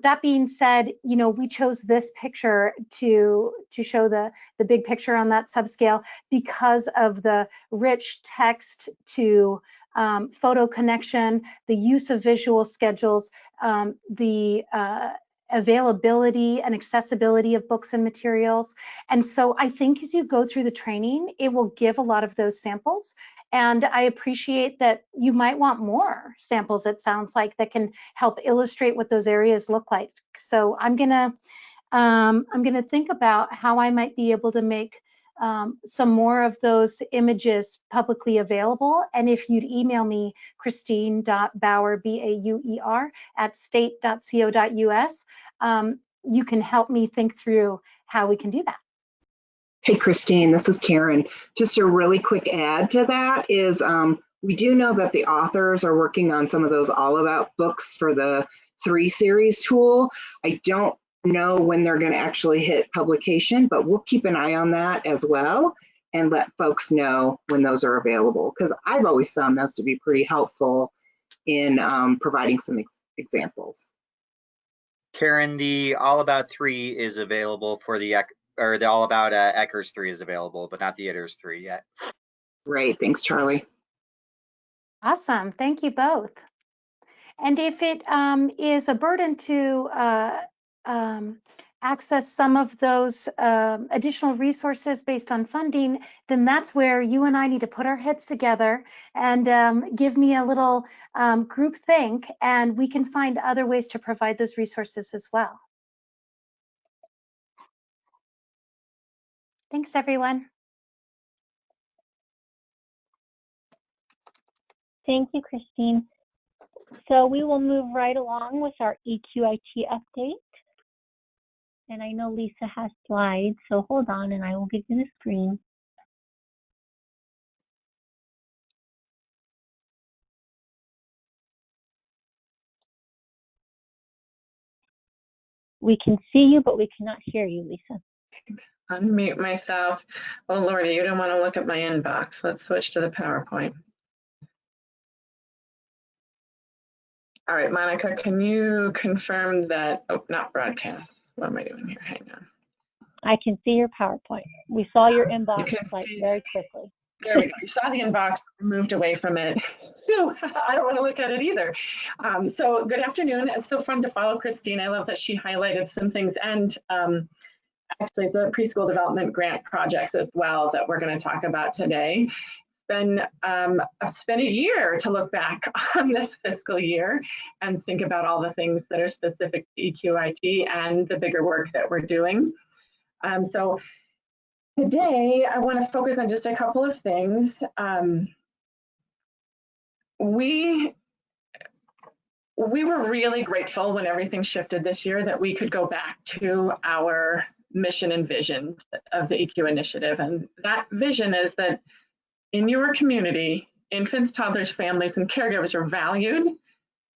That being said, you know, we chose this picture to show the big picture on that subscale because of the rich text to photo connection, the use of visual schedules, the availability and accessibility of books and materials. And so I think as you go through the training, it will give a lot of those samples. And I appreciate that you might want more samples, it sounds like, that can help illustrate what those areas look like. So I'm gonna think about how I might be able to make some more of those images publicly available. And if you'd email me, Christine.Bauer, B-A-U-E-R, @state.co.us, you can help me think through how we can do that. Hey, Christine, this is Karen. Just a really quick add to that is we do know that the authors are working on some of those all about books for the 3 series tool. I don't know when they're going to actually hit publication, but we'll keep an eye on that as well and let folks know when those are available, because I've always found those to be pretty helpful in providing some examples. Karen, the All About 3 is available for the All About Eckers 3 is available, but not the Itters 3 yet. Great, thanks, Charlie. Awesome, thank you both. And if it is a burden to access some of those additional resources based on funding, then that's where you and I need to put our heads together and give me a little group think, and we can find other ways to provide those resources as well. Thanks, everyone. Thank you, Christine. So we will move right along with our EQIT update. And I know Lisa has slides, so hold on and I will give you the screen. We can see you, but we cannot hear you, Lisa. Unmute myself. Oh, Lordy, you don't want to look at my inbox. Let's switch to the PowerPoint. All right, Monica, can you confirm that, oh, not broadcast. What am I doing here? Hang on. I can see your PowerPoint. We saw your inbox like very quickly. There we go. You saw the inbox, moved away from it. I don't want to look at it either. So good afternoon. It's so fun to follow Christine. I love that she highlighted some things and actually the preschool development grant projects as well that we're going to talk about today. It's been a year to look back on this fiscal year and think about all the things that are specific to EQIT and the bigger work that we're doing. So today I want to focus on just a couple of things. We were really grateful when everything shifted this year that we could go back to our mission and vision of the EQ initiative. And that vision is that in your community, infants, toddlers, families, and caregivers are valued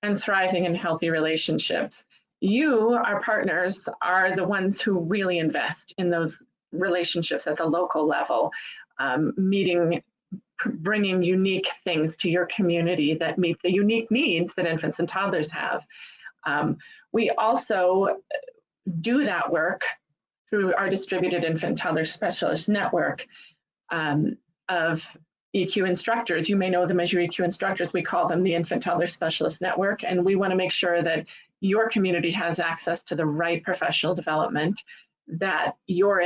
and thriving in healthy relationships. You, our partners, are the ones who really invest in those relationships at the local level, bringing unique things to your community that meet the unique needs that infants and toddlers have. We also do that work through our distributed infant toddler specialist network of EQ instructors. You may know them as your EQ instructors. We call them the Infant Toddler Specialist Network, and we want to make sure that your community has access to the right professional development that your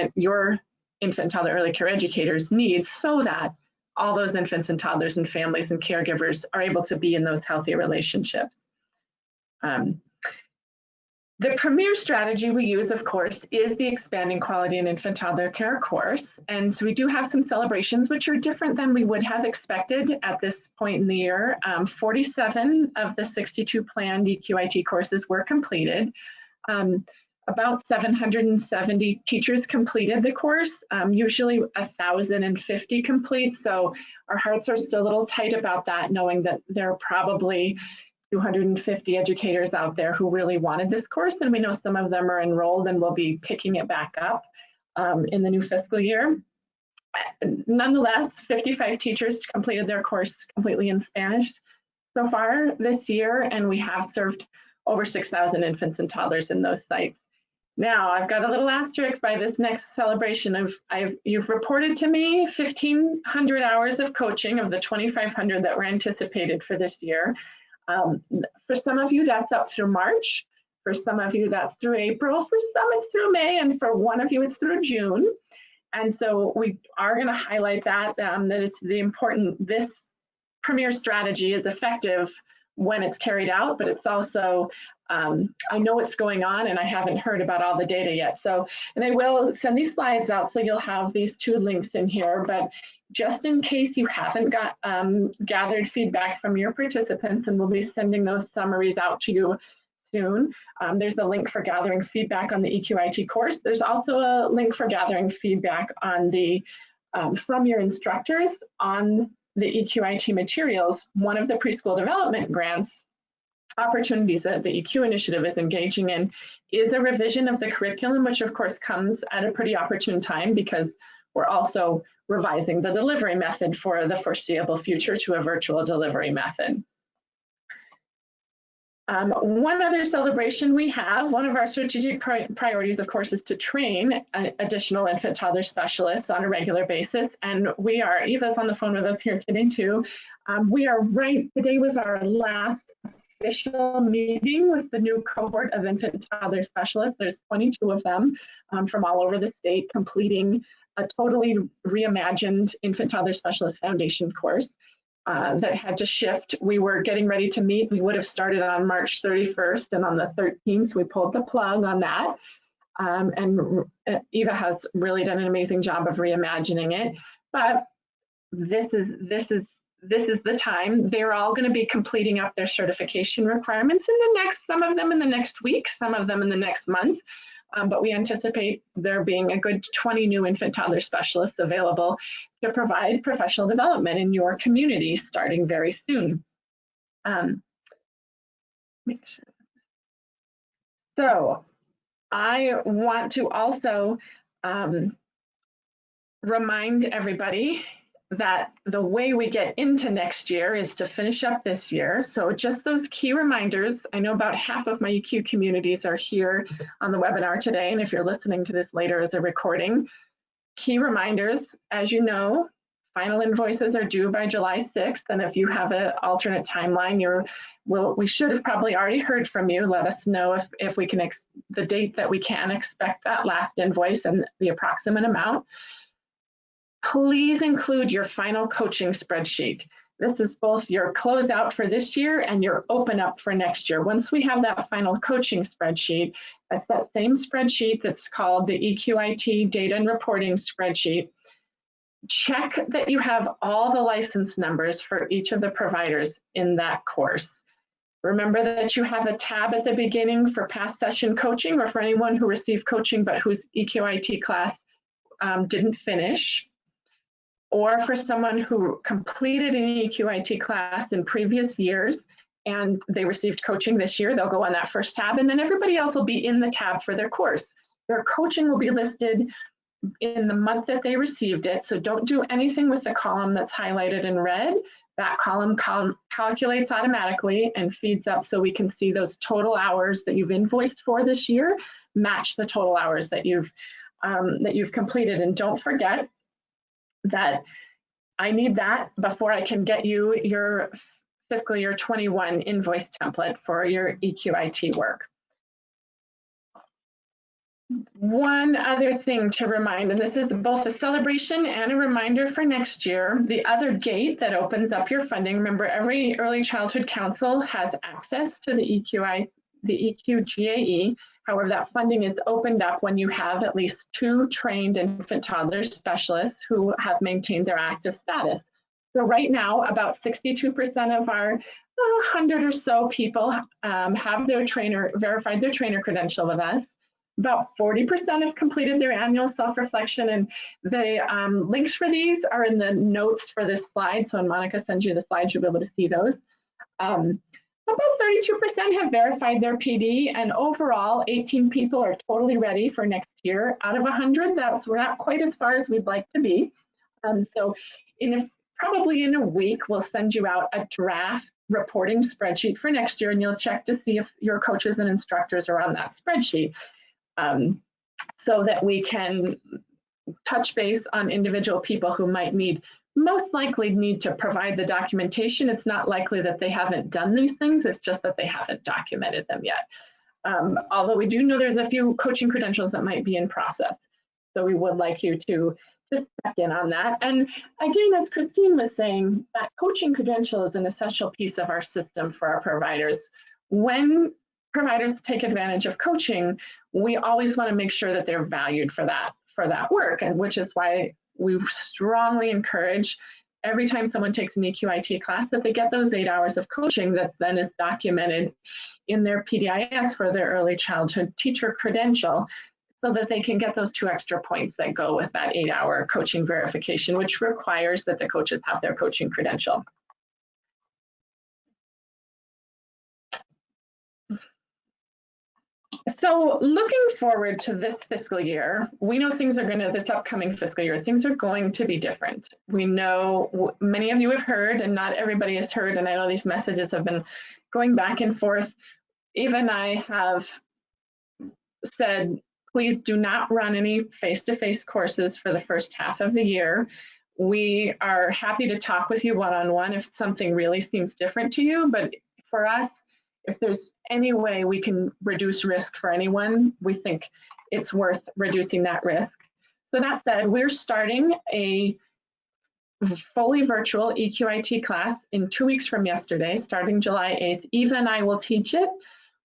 infant toddler early care educators need so that all those infants and toddlers and families and caregivers are able to be in those healthy relationships. The premier strategy we use, of course, is the Expanding Quality in Infant Toddler Care course. And so we do have some celebrations which are different than we would have expected at this point in the year. 47 of the 62 planned EQIT courses were completed. About 770 teachers completed the course, usually 1,050 complete. So our hearts are still a little tight about that, knowing that there are probably 250 educators out there who really wanted this course, and we know some of them are enrolled and will be picking it back up in the new fiscal year. Nonetheless, 55 teachers completed their course completely in Spanish so far this year, and we have served over 6,000 infants and toddlers in those sites. Now, I've got a little asterisk by this next celebration of, you've reported to me 1,500 hours of coaching of the 2,500 that were anticipated for this year. For some of you, that's up through March. For some of you, that's through April. For some, it's through May. And for one of you, it's through June. And so we are going to highlight that it's the important, this Premier strategy is effective when it's carried out, but it's also, I know what's going on and I haven't heard about all the data yet. So, and I will send these slides out so you'll have these 2 links in here, but just in case you haven't got gathered feedback from your participants, and we'll be sending those summaries out to you soon. There's a link for gathering feedback on the EQIT course. There's also a link for gathering feedback on the from your instructors on the EQIT materials. One of the preschool development grants opportunities that the EQ initiative is engaging in is a revision of the curriculum, which of course comes at a pretty opportune time because we're also revising the delivery method for the foreseeable future to a virtual delivery method. One other celebration we have, one of our strategic priorities, of course, is to train additional infant toddler specialists on a regular basis. And we are, Eva's on the phone with us here today too. We are today was our last official meeting with the new cohort of infant toddler specialists. There's 22 of them from all over the state completing a totally reimagined infant toddler specialist foundation course. That had to shift. We were getting ready to meet. We would have started on March 31st, and on the 13th, we pulled the plug on that. And Eva has really done an amazing job of reimagining it. But this is the time. They're all going to be completing up their certification requirements in the next, some of them in the next week, some of them in the next month. But we anticipate there being a good 20 new infant toddler specialists available to provide professional development in your community starting very soon. Make sure. So I want to also remind everybody that the way we get into next year is to finish up this year. So just those key reminders. I know about half of my EQ communities are here on the webinar today, and if you're listening to this later as a recording, key reminders, as you know, final invoices are due by July 6th, and if you have an alternate timeline, we should have probably already heard from you. Let us know if we can, the date that we can expect that last invoice and the approximate amount. Please include your final coaching spreadsheet. This is both your closeout for this year and your open up for next year. Once we have that final coaching spreadsheet, that's that same spreadsheet that's called the EQIT data and reporting spreadsheet. Check that you have all the license numbers for each of the providers in that course. Remember that you have a tab at the beginning for past session coaching or for anyone who received coaching but whose EQIT class didn't finish, or for someone who completed an EQIT class in previous years and they received coaching this year, they'll go on that first tab, and then everybody else will be in the tab for their course. Their coaching will be listed in the month that they received it, so don't do anything with the column that's highlighted in red. That column calculates automatically and feeds up so we can see those total hours that you've invoiced for this year match the total hours that you've completed. And don't forget that I need that before I can get you your fiscal year 21 invoice template for your EQIT work. One other thing to remind, and this is both a celebration and a reminder for next year, the other gate that opens up your funding. Remember, every early childhood council has access to the EQGAE. However, that funding is opened up when you have at least 2 trained infant toddler specialists who have maintained their active status. So right now, about 62% of our 100 or so people have their verified their trainer credential with us. About 40% have completed their annual self-reflection, and the links for these are in the notes for this slide. So when Monica sends you the slides, you'll be able to see those. About 32% have verified their PD, and overall, 18 people are totally ready for next year. Out of 100, we're not quite as far as we'd like to be. So probably in a week, we'll send you out a draft reporting spreadsheet for next year, and you'll check to see if your coaches and instructors are on that spreadsheet, so that we can touch base on individual people who might most likely need to provide the documentation. It's not likely that they haven't done these things, it's just that they haven't documented them yet. Although we do know there's a few coaching credentials that might be in process. So we would like you to just check in on that. And again, as Christine was saying, that coaching credential is an essential piece of our system for our providers. When providers take advantage of coaching, we always want to make sure that they're valued for that work, and which is why we strongly encourage every time someone takes an EQIT class that they get those 8 hours of coaching that then is documented in their PDIS for their early childhood teacher credential, so that they can get those 2 extra points that go with that 8-hour coaching verification, which requires that the coaches have their coaching credential. So looking forward to this fiscal year, we know this upcoming fiscal year, things are going to be different. We know many of you have heard, and not everybody has heard, and I know these messages have been going back and forth. Eva and I have said, please do not run any face-to-face courses for the first half of the year. We are happy to talk with you one-on-one if something really seems different to you, but for us, if there's any way we can reduce risk for anyone, we think it's worth reducing that risk. So that said, we're starting a fully virtual EQIT class in 2 weeks from yesterday, starting July 8th. Eva and I will teach it.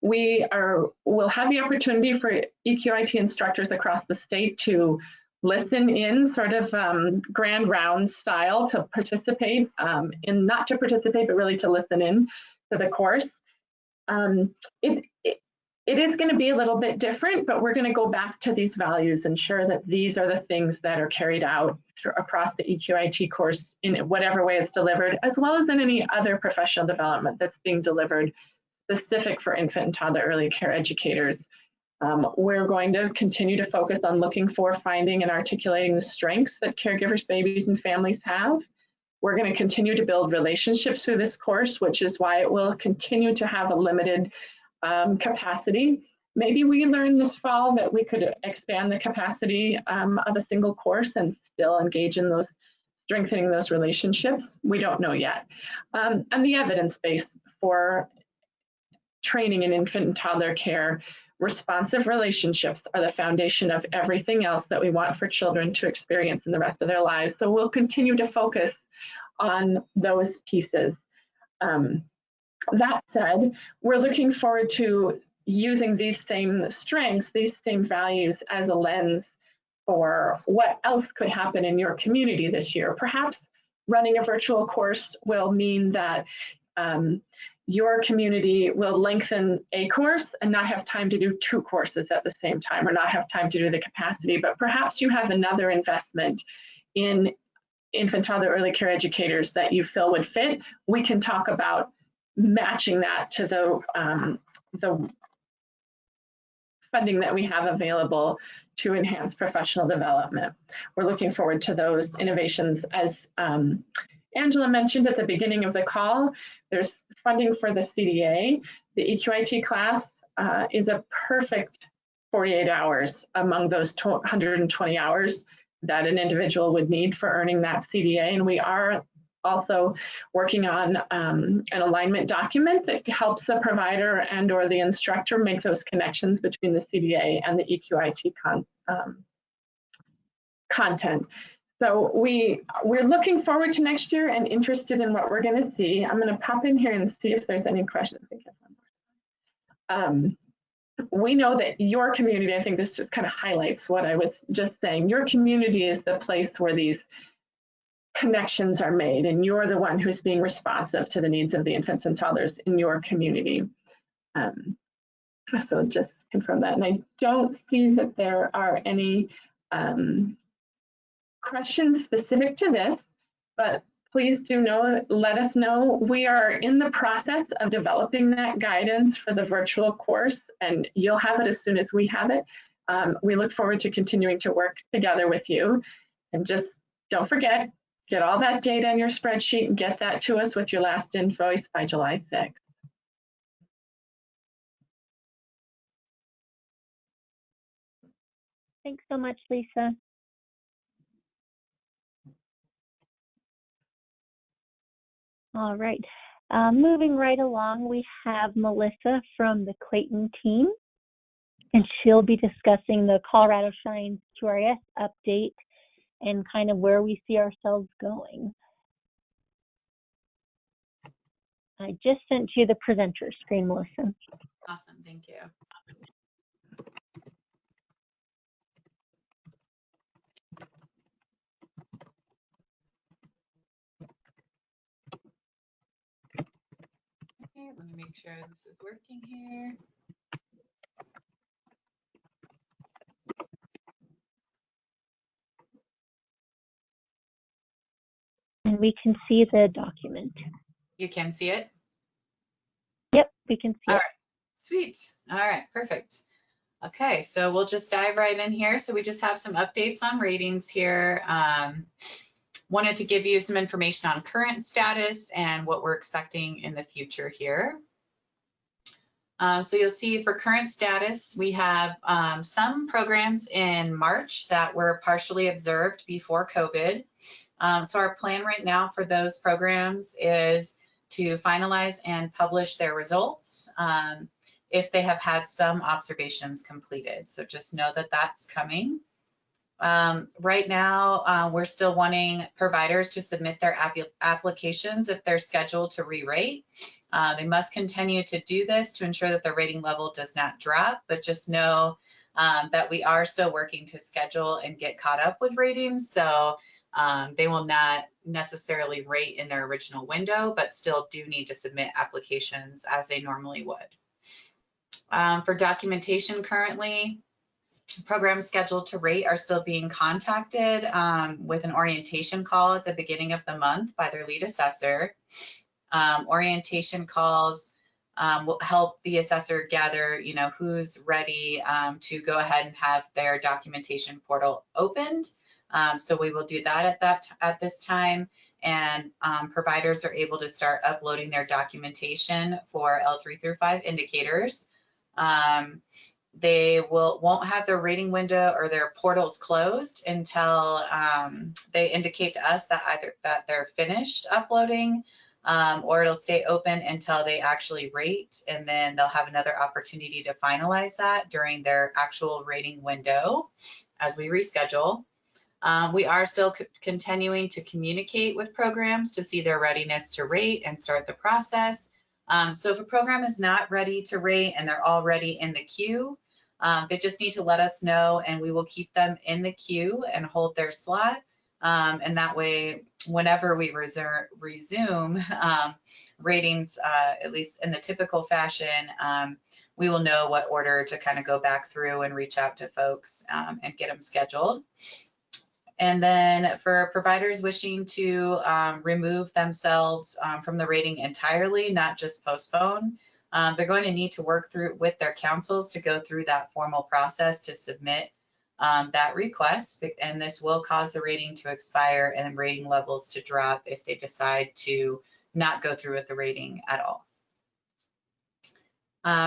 We'll have the opportunity for EQIT instructors across the state to listen in, sort of grand round style, to participate, not to participate, but really to listen in to the course. It is going to be a little bit different, but we're going to go back to these values, ensure that these are the things that are carried out across the EQIT course in whatever way it's delivered, as well as in any other professional development that's being delivered specific for infant and toddler early care educators. We're going to continue to focus on looking for, finding, and articulating the strengths that caregivers, babies, and families have. We're going to continue to build relationships through this course, which is why it will continue to have a limited capacity. Maybe we learned this fall that we could expand the capacity of a single course and still engage in strengthening those relationships. We don't know yet. And the evidence base for training in infant and toddler care, responsive relationships are the foundation of everything else that we want for children to experience in the rest of their lives. So we'll continue to focus on those pieces. That said, we're looking forward to using these same strengths, these same values as a lens for what else could happen in your community this year. Perhaps running a virtual course will mean that your community will lengthen a course and not have time to do 2 courses at the same time, or not have time to do the capacity, but perhaps you have another investment in infant, toddler, early care educators that you feel would fit. We can talk about matching that to the funding that we have available to enhance professional development. We're looking forward to those innovations. As Angela mentioned at the beginning of the call, there's funding for the CDA. The EQIT class is a perfect 48 hours among those 120 hours that an individual would need for earning that CDA. And we are also working on an alignment document that helps the provider and or the instructor make those connections between the CDA and the EQIT content. So we're looking forward to next year and interested in what we're going to see. I'm going to pop in here and see if there's any questions. We know that your community, I think this just kind of highlights what I was just saying, your community is the place where these connections are made and you're the one who's being responsive to the needs of the infants and toddlers in your community. So just confirm that. And I don't see that there are any questions specific to this, but please do know, let us know. We are in the process of developing that guidance for the virtual course, and you'll have it as soon as we have it. We look forward to continuing to work together with you. And just don't forget, get all that data in your spreadsheet and get that to us with your last invoice by July 6th. Thanks so much, Lisa. All right, moving right along, we have Melissa from the Clayton team, and she'll be discussing the Colorado Shines QRS update and kind of where we see ourselves going. I just sent you the presenter screen, Melissa. Awesome, thank you. Okay, let me make sure this is working here. And we can see the document. You can see it? Yep, we can see it. All right, sweet. All right, perfect. Okay, so we'll just dive right in here. So we just have some updates on ratings here. Wanted to give you some information on current status and what we're expecting in the future here. So you'll see for current status, we have some programs in March that were partially observed before COVID. So our plan right now for those programs is to finalize and publish their results if they have had some observations completed. So just know that that's coming. Right now, we're still wanting providers to submit their applications if they're scheduled to re-rate. They must continue to do this to ensure that the rating level does not drop, but just know that we are still working to schedule and get caught up with ratings. So they will not necessarily rate in their original window, but still do need to submit applications as they normally would. For documentation currently, programs scheduled to rate are still being contacted with an orientation call at the beginning of the month by their lead assessor. Orientation calls will help the assessor gather, who's ready to go ahead and have their documentation portal opened. So we will do that at this time, and providers are able to start uploading their documentation for L3 through 5 indicators. They won't have their rating window or their portals closed until they indicate to us that either that they're finished uploading, or it'll stay open until they actually rate, and then they'll have another opportunity to finalize that during their actual rating window as we reschedule. We are still continuing to communicate with programs to see their readiness to rate and start the process. So if a program is not ready to rate and they're already in the queue, they just need to let us know, and we will keep them in the queue and hold their slot. And that way, whenever we resume ratings, at least in the typical fashion, we will know what order to kind of go back through and reach out to folks and get them scheduled. And then for providers wishing to remove themselves from the rating entirely, not just postpone, they're going to need to work through with their councils to go through that formal process to submit that request. And this will cause the rating to expire and rating levels to drop if they decide to not go through with the rating at all.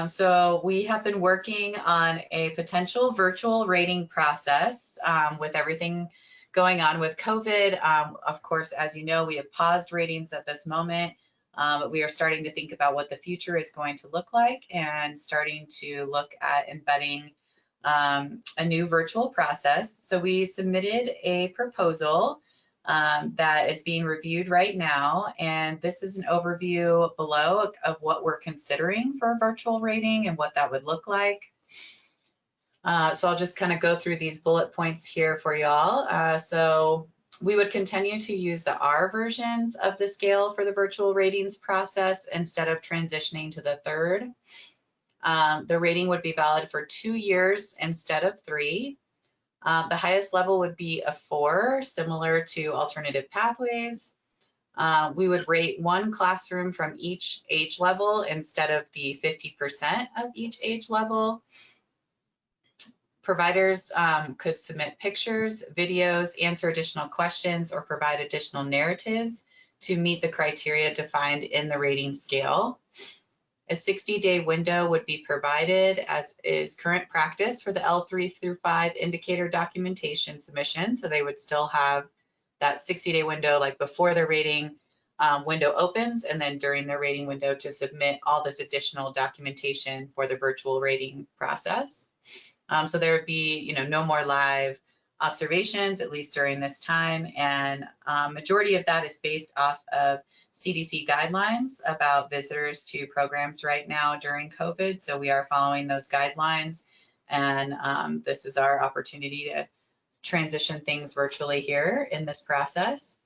So we have been working on a potential virtual rating process with everything going on with COVID. Of course, as you know, we have paused ratings at this moment, but we are starting to think about what the future is going to look like and starting to look at embedding a new virtual process. So we submitted a proposal that is being reviewed right now, and this is an overview below of what we're considering for a virtual rating and what that would look like. So I'll just kind of go through these bullet points here for y'all. So We would continue to use the R versions of the scale for the virtual ratings process instead of transitioning to the third. The rating would be valid for 2 years instead of 3. The highest level would be a 4, similar to alternative pathways. We would rate 1 classroom from each age level instead of the 50% of each age level. Providers could submit pictures, videos, answer additional questions, or provide additional narratives to meet the criteria defined in the rating scale. A 60-day window would be provided, as is current practice for the L3 through 5 indicator documentation submission. So they would still have that 60-day window, like before their rating window opens, and then during their rating window to submit all this additional documentation for the virtual rating process. So there would be, no more live observations, at least during this time. And majority of that is based off of CDC guidelines about visitors to programs right now during COVID. So we are following those guidelines. And this is our opportunity to transition things virtually here in this process.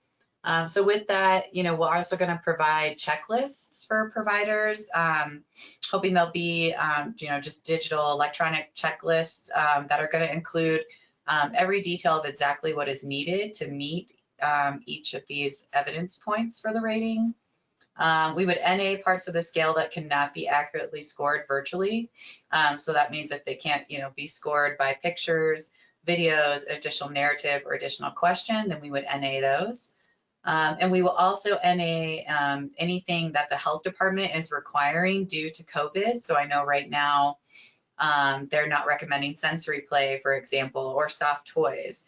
So with that, we're also going to provide checklists for providers, hoping they'll be, just digital electronic checklists that are going to include every detail of exactly what is needed to meet each of these evidence points for the rating. We would NA parts of the scale that cannot be accurately scored virtually. So that means if they can't, be scored by pictures, videos, additional narrative, or additional question, then we would NA those. And we will also NA anything that the health department is requiring due to COVID. So I know right now they're not recommending sensory play, for example, or soft toys.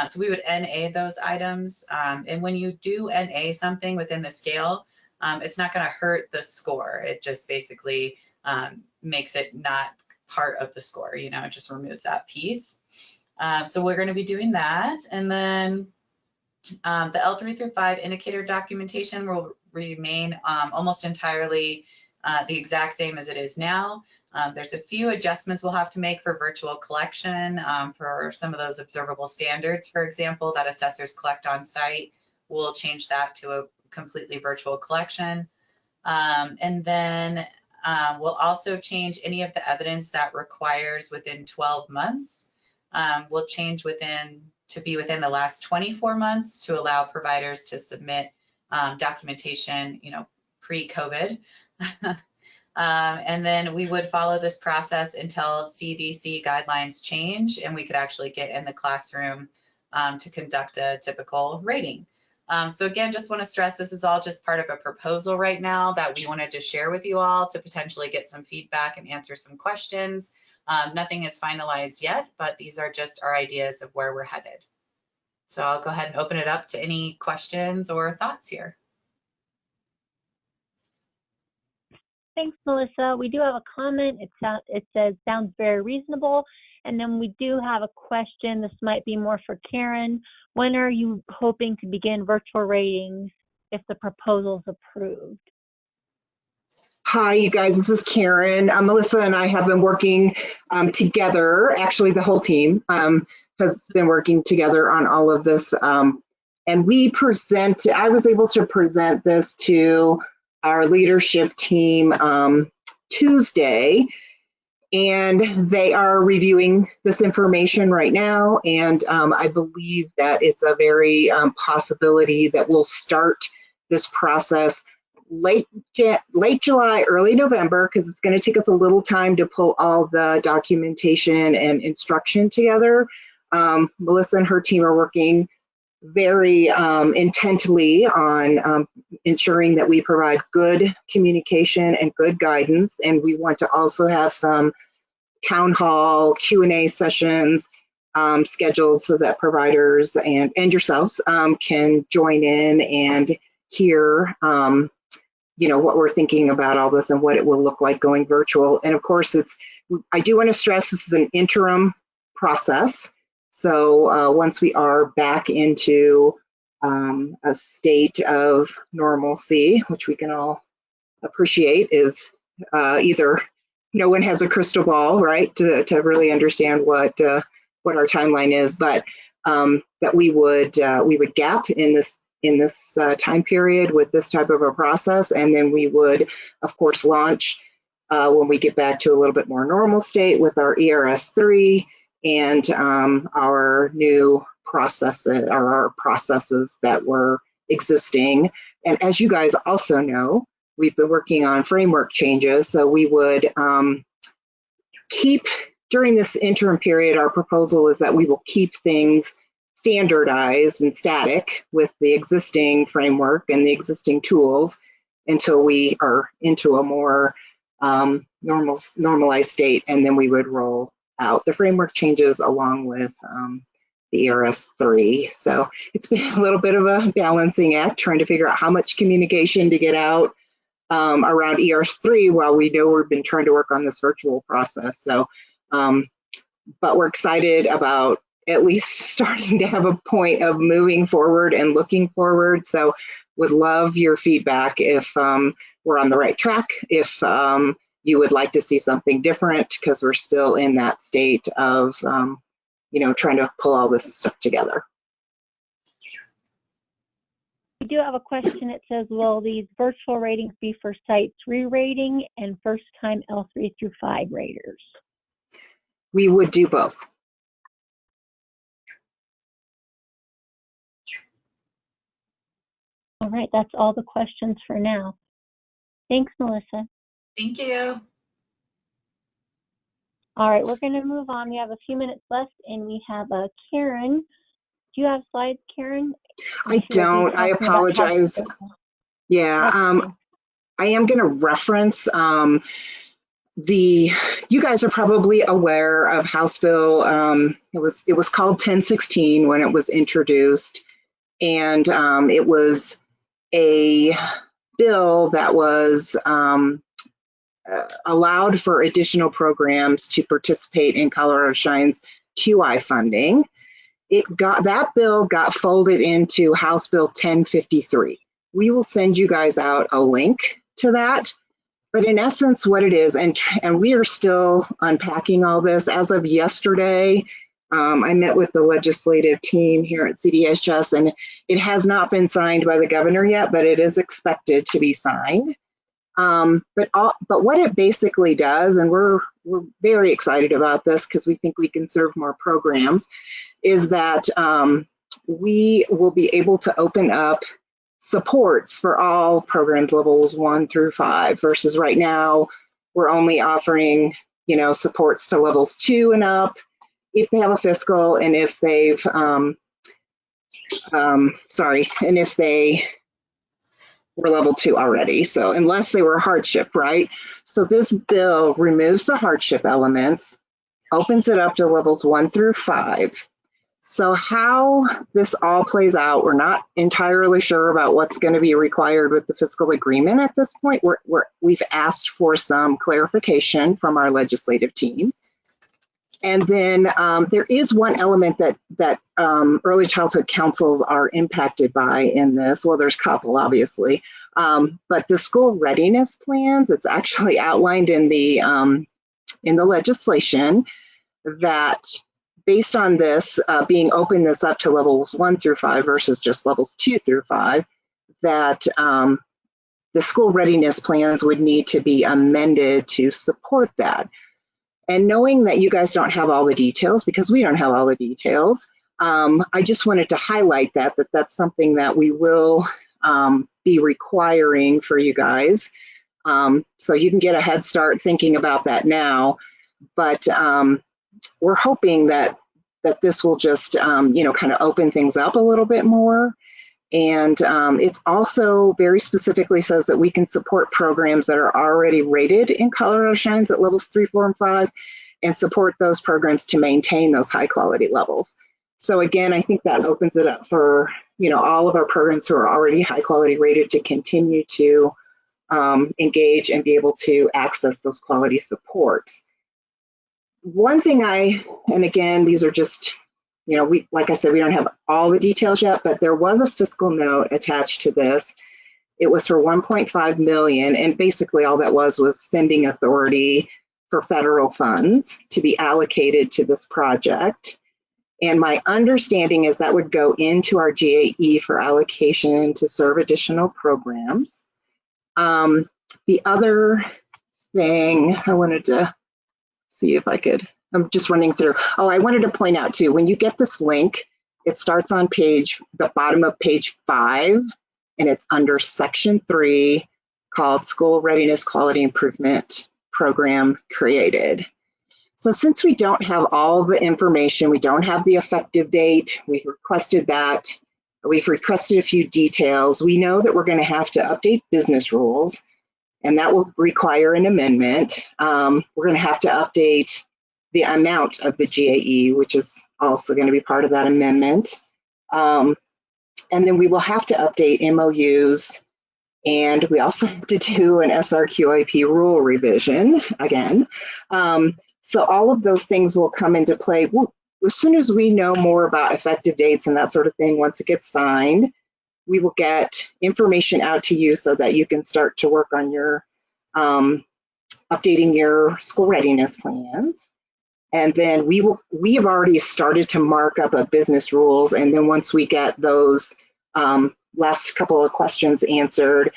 So we would NA those items. And when you do NA something within the scale, it's not going to hurt the score. It just basically makes it not part of the score. It just removes that piece. So we're going to be doing that. And then the L3 through 5 indicator documentation will remain almost entirely the exact same as it is now. There's a few adjustments we'll have to make for virtual collection for some of those observable standards, for example, that assessors collect on site. We'll change that to a completely virtual collection. And then we'll also change any of the evidence that requires within 12 months. We'll change to be within the last 24 months to allow providers to submit documentation, pre-COVID. And then we would follow this process until CDC guidelines change and we could actually get in the classroom to conduct a typical rating. So again, just want to stress this is all just part of a proposal right now that we wanted to share with you all to potentially get some feedback and answer some questions. Nothing is finalized yet, but these are just our ideas of where we're headed. So I'll go ahead and open it up to any questions or thoughts here. Thanks, Melissa. We do have a comment. It says, sounds very reasonable. And then we do have a question. This might be more for Karen. When are you hoping to begin virtual ratings if the proposal's approved? Hi, you guys, this is Karen. Melissa and I have been working together. Actually, the whole team has been working together on all of this. And I was able to present this to our leadership team Tuesday, and they are reviewing this information right now. And I believe that it's a very possibility that we'll start this process late July, early November, because it's going to take us a little time to pull all the documentation and instruction together. Melissa and her team are working very intently on ensuring that we provide good communication and good guidance. And we want to also have some town hall Q&A sessions scheduled so that providers and yourselves can join in and hear what we're thinking about all this and what it will look like going virtual. And of course, I do want to stress this is an interim process. So once we are back into a state of normalcy, which we can all appreciate, is either no one has a crystal ball, right, to really understand what our timeline is. But that we would gap in this time period with this type of a process, and then we would, of course, launch when we get back to a little bit more normal state with our ERS3 and our new processes, or our processes that were existing. And as you guys also know, we've been working on framework changes, so we would keep, during this interim period, our proposal is that we will keep things standardized and static with the existing framework and the existing tools until we are into a more normalized state, and then we would roll out the framework changes along with the ERS3. So it's been a little bit of a balancing act, trying to figure out how much communication to get out around ERS3 while we know we've been trying to work on this virtual process. So, but we're excited about at least starting to have a point of moving forward and looking forward. So would love your feedback if we're on the right track, if you would like to see something different, because we're still in that state of, trying to pull all this stuff together. We do have a question. It says, will these virtual ratings be for Site 3 rating and first-time L3 through 5 raters? We would do both. All right, that's all the questions for now. Thanks, Melissa. Thank you. All right, we're going to move on. We have a few minutes left, and we have Karen. Do you have slides, Karen? I don't. I apologize. Yeah, I am going to reference you guys are probably aware of House Bill. It was called 1016 when it was introduced, and it was a bill that was allowed for additional programs to participate in Colorado Shine's QI funding. That bill got folded into House Bill 1053. We will send you guys out a link to that. But in essence, what it is, and we are still unpacking all this. As of yesterday, I met with the legislative team here at CDHS, and it has not been signed by the governor yet, but it is expected to be signed. But what it basically does, and we're very excited about this because we think we can serve more programs, is that we will be able to open up supports for all programs levels 1 through 5 versus right now we're only offering supports to levels 2 and up if they have a fiscal, and if they've and if they were level 2 already, so unless they were a hardship, right? So this bill removes the hardship elements, opens it up to levels 1 through 5. So how this all plays out, we're not entirely sure about what's going to be required with the fiscal agreement at this point. We've asked for some clarification from our legislative team. And then there is one element that early childhood councils are impacted by in this. Well, there's a couple, obviously, but the school readiness plans, it's actually outlined in the legislation that based on this being open this up to levels 1 through 5 versus just levels 2 through 5, that the school readiness plans would need to be amended to support that. And knowing that you guys don't have all the details, because we don't have all the details, I just wanted to highlight that's something that we will be requiring for you guys. So you can get a head start thinking about that now. But we're hoping that this will just, kind of open things up a little bit more. And it's also very specifically says that we can support programs that are already rated in Colorado Shines at levels 3, 4, and 5, and support those programs to maintain those high quality levels. So again, I think that opens it up for, all of our programs who are already high quality rated to continue to engage and be able to access those quality supports. One thing and again, these are just, like I said, we don't have all the details yet, but there was a fiscal note attached to this. It was for $1.5 million, and basically all that was spending authority for federal funds to be allocated to this project. And my understanding is that would go into our GAE for allocation to serve additional programs. The other thing I wanted to see if I could, I'm just running through. Oh, I wanted to point out too, when you get this link, it starts on the bottom of page 5, and it's under section 3 called School Readiness Quality Improvement Program Created. So since we don't have all the information, we don't have the effective date, we've requested that, we've requested a few details, we know that we're going to have to update business rules, and that will require an amendment. We're going to have to update the amount of the GAE, which is also going to be part of that amendment. And then we will have to update MOUs, and we also have to do an SRQIP rule revision again. So all of those things will come into play as soon as we know more about effective dates and that sort of thing. Once it gets signed, we will get information out to you so that you can start to work on your updating your school readiness plans. And then we have already started to mark up a business rules. And then once we get those last couple of questions answered,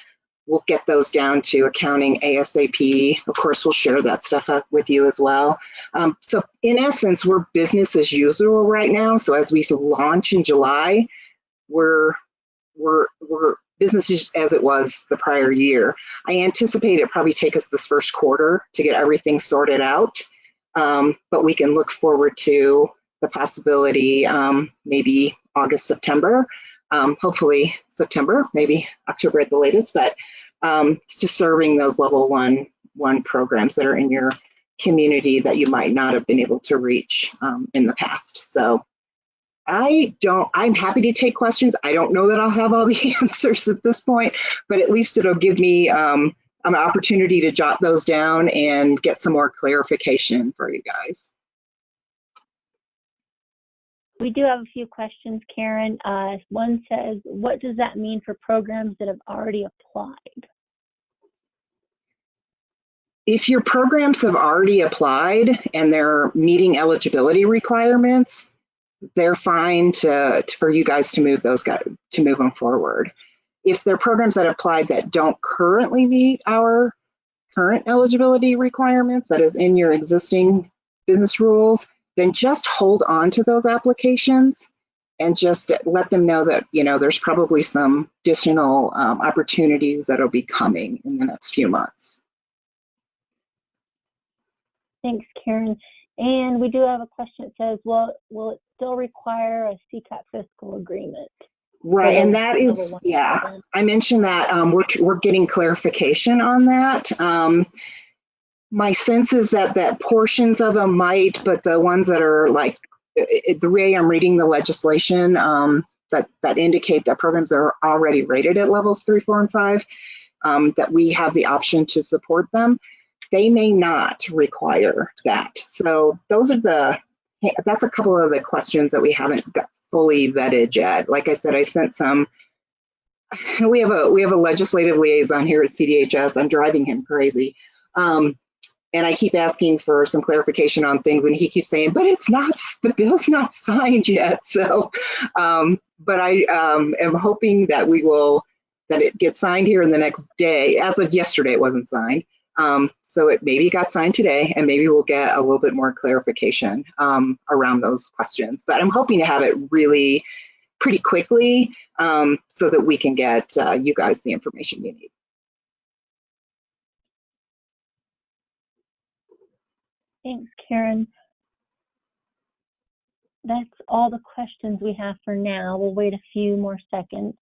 we'll get those down to accounting ASAP. Of course, we'll share that stuff up with you as well. So in essence, we're business as usual right now. So as we launch in July, we're business as it was the prior year. I anticipate it probably take us this first quarter to get everything sorted out. But we can look forward to the possibility, maybe August, September, hopefully September, maybe October at the latest, but just serving those level one programs that are in your community that you might not have been able to reach in the past. So I'm happy to take questions. I don't know that I'll have all the answers at this point, but at least it'll give me an opportunity to jot those down and get some more clarification for you guys. We do have a few questions, Karen. One says, what does that mean for programs that have already applied? If your programs have already applied and they're meeting eligibility requirements, they're fine for you guys to move them forward. If they're programs that applied that don't currently meet our current eligibility requirements, that is in your existing business rules, then just hold on to those applications and just let them know that, there's probably some additional opportunities that'll be coming in the next few months. Thanks, Karen. And we do have a question that says, well, will it still require a CCAP fiscal agreement? Right, and that is, yeah, I mentioned that we're getting clarification on that. My sense is that portions of them might, but the ones that are like, the way I'm reading the legislation that indicate that programs are already rated at levels 3, 4, and 5, that we have the option to support them, they may not require that. So those are that's a couple of the questions that we haven't got fully vetted yet. Like I said, I sent some. We have a legislative liaison here at CDHS. I'm driving him crazy, and I keep asking for some clarification on things, and he keeps saying, "But the bill's not signed yet." So, but I am hoping that that it gets signed here in the next day. As of yesterday, it wasn't signed. So it maybe got signed today, and maybe we'll get a little bit more clarification around those questions. But I'm hoping to have it really pretty quickly so that we can get you guys the information you need. Thanks, Karen. That's all the questions we have for now. We'll wait a few more seconds.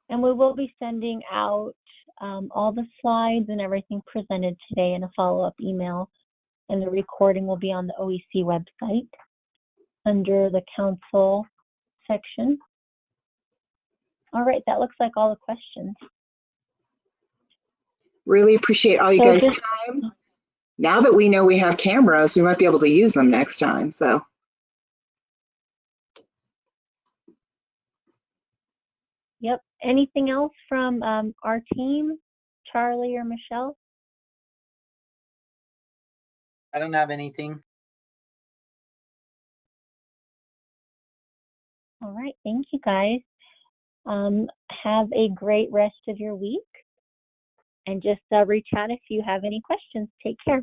And we will be sending out all the slides and everything presented today in a follow-up email. And the recording will be on the OEC website under the council section. All right, that looks like all the questions. Really appreciate all you guys' time. Now that we know we have cameras, we might be able to use them next time. So. Yep. Anything else from our team? Charlie or Michelle? I don't have anything. All right, thank you guys. Have a great rest of your week, and just reach out if you have any questions. Take care.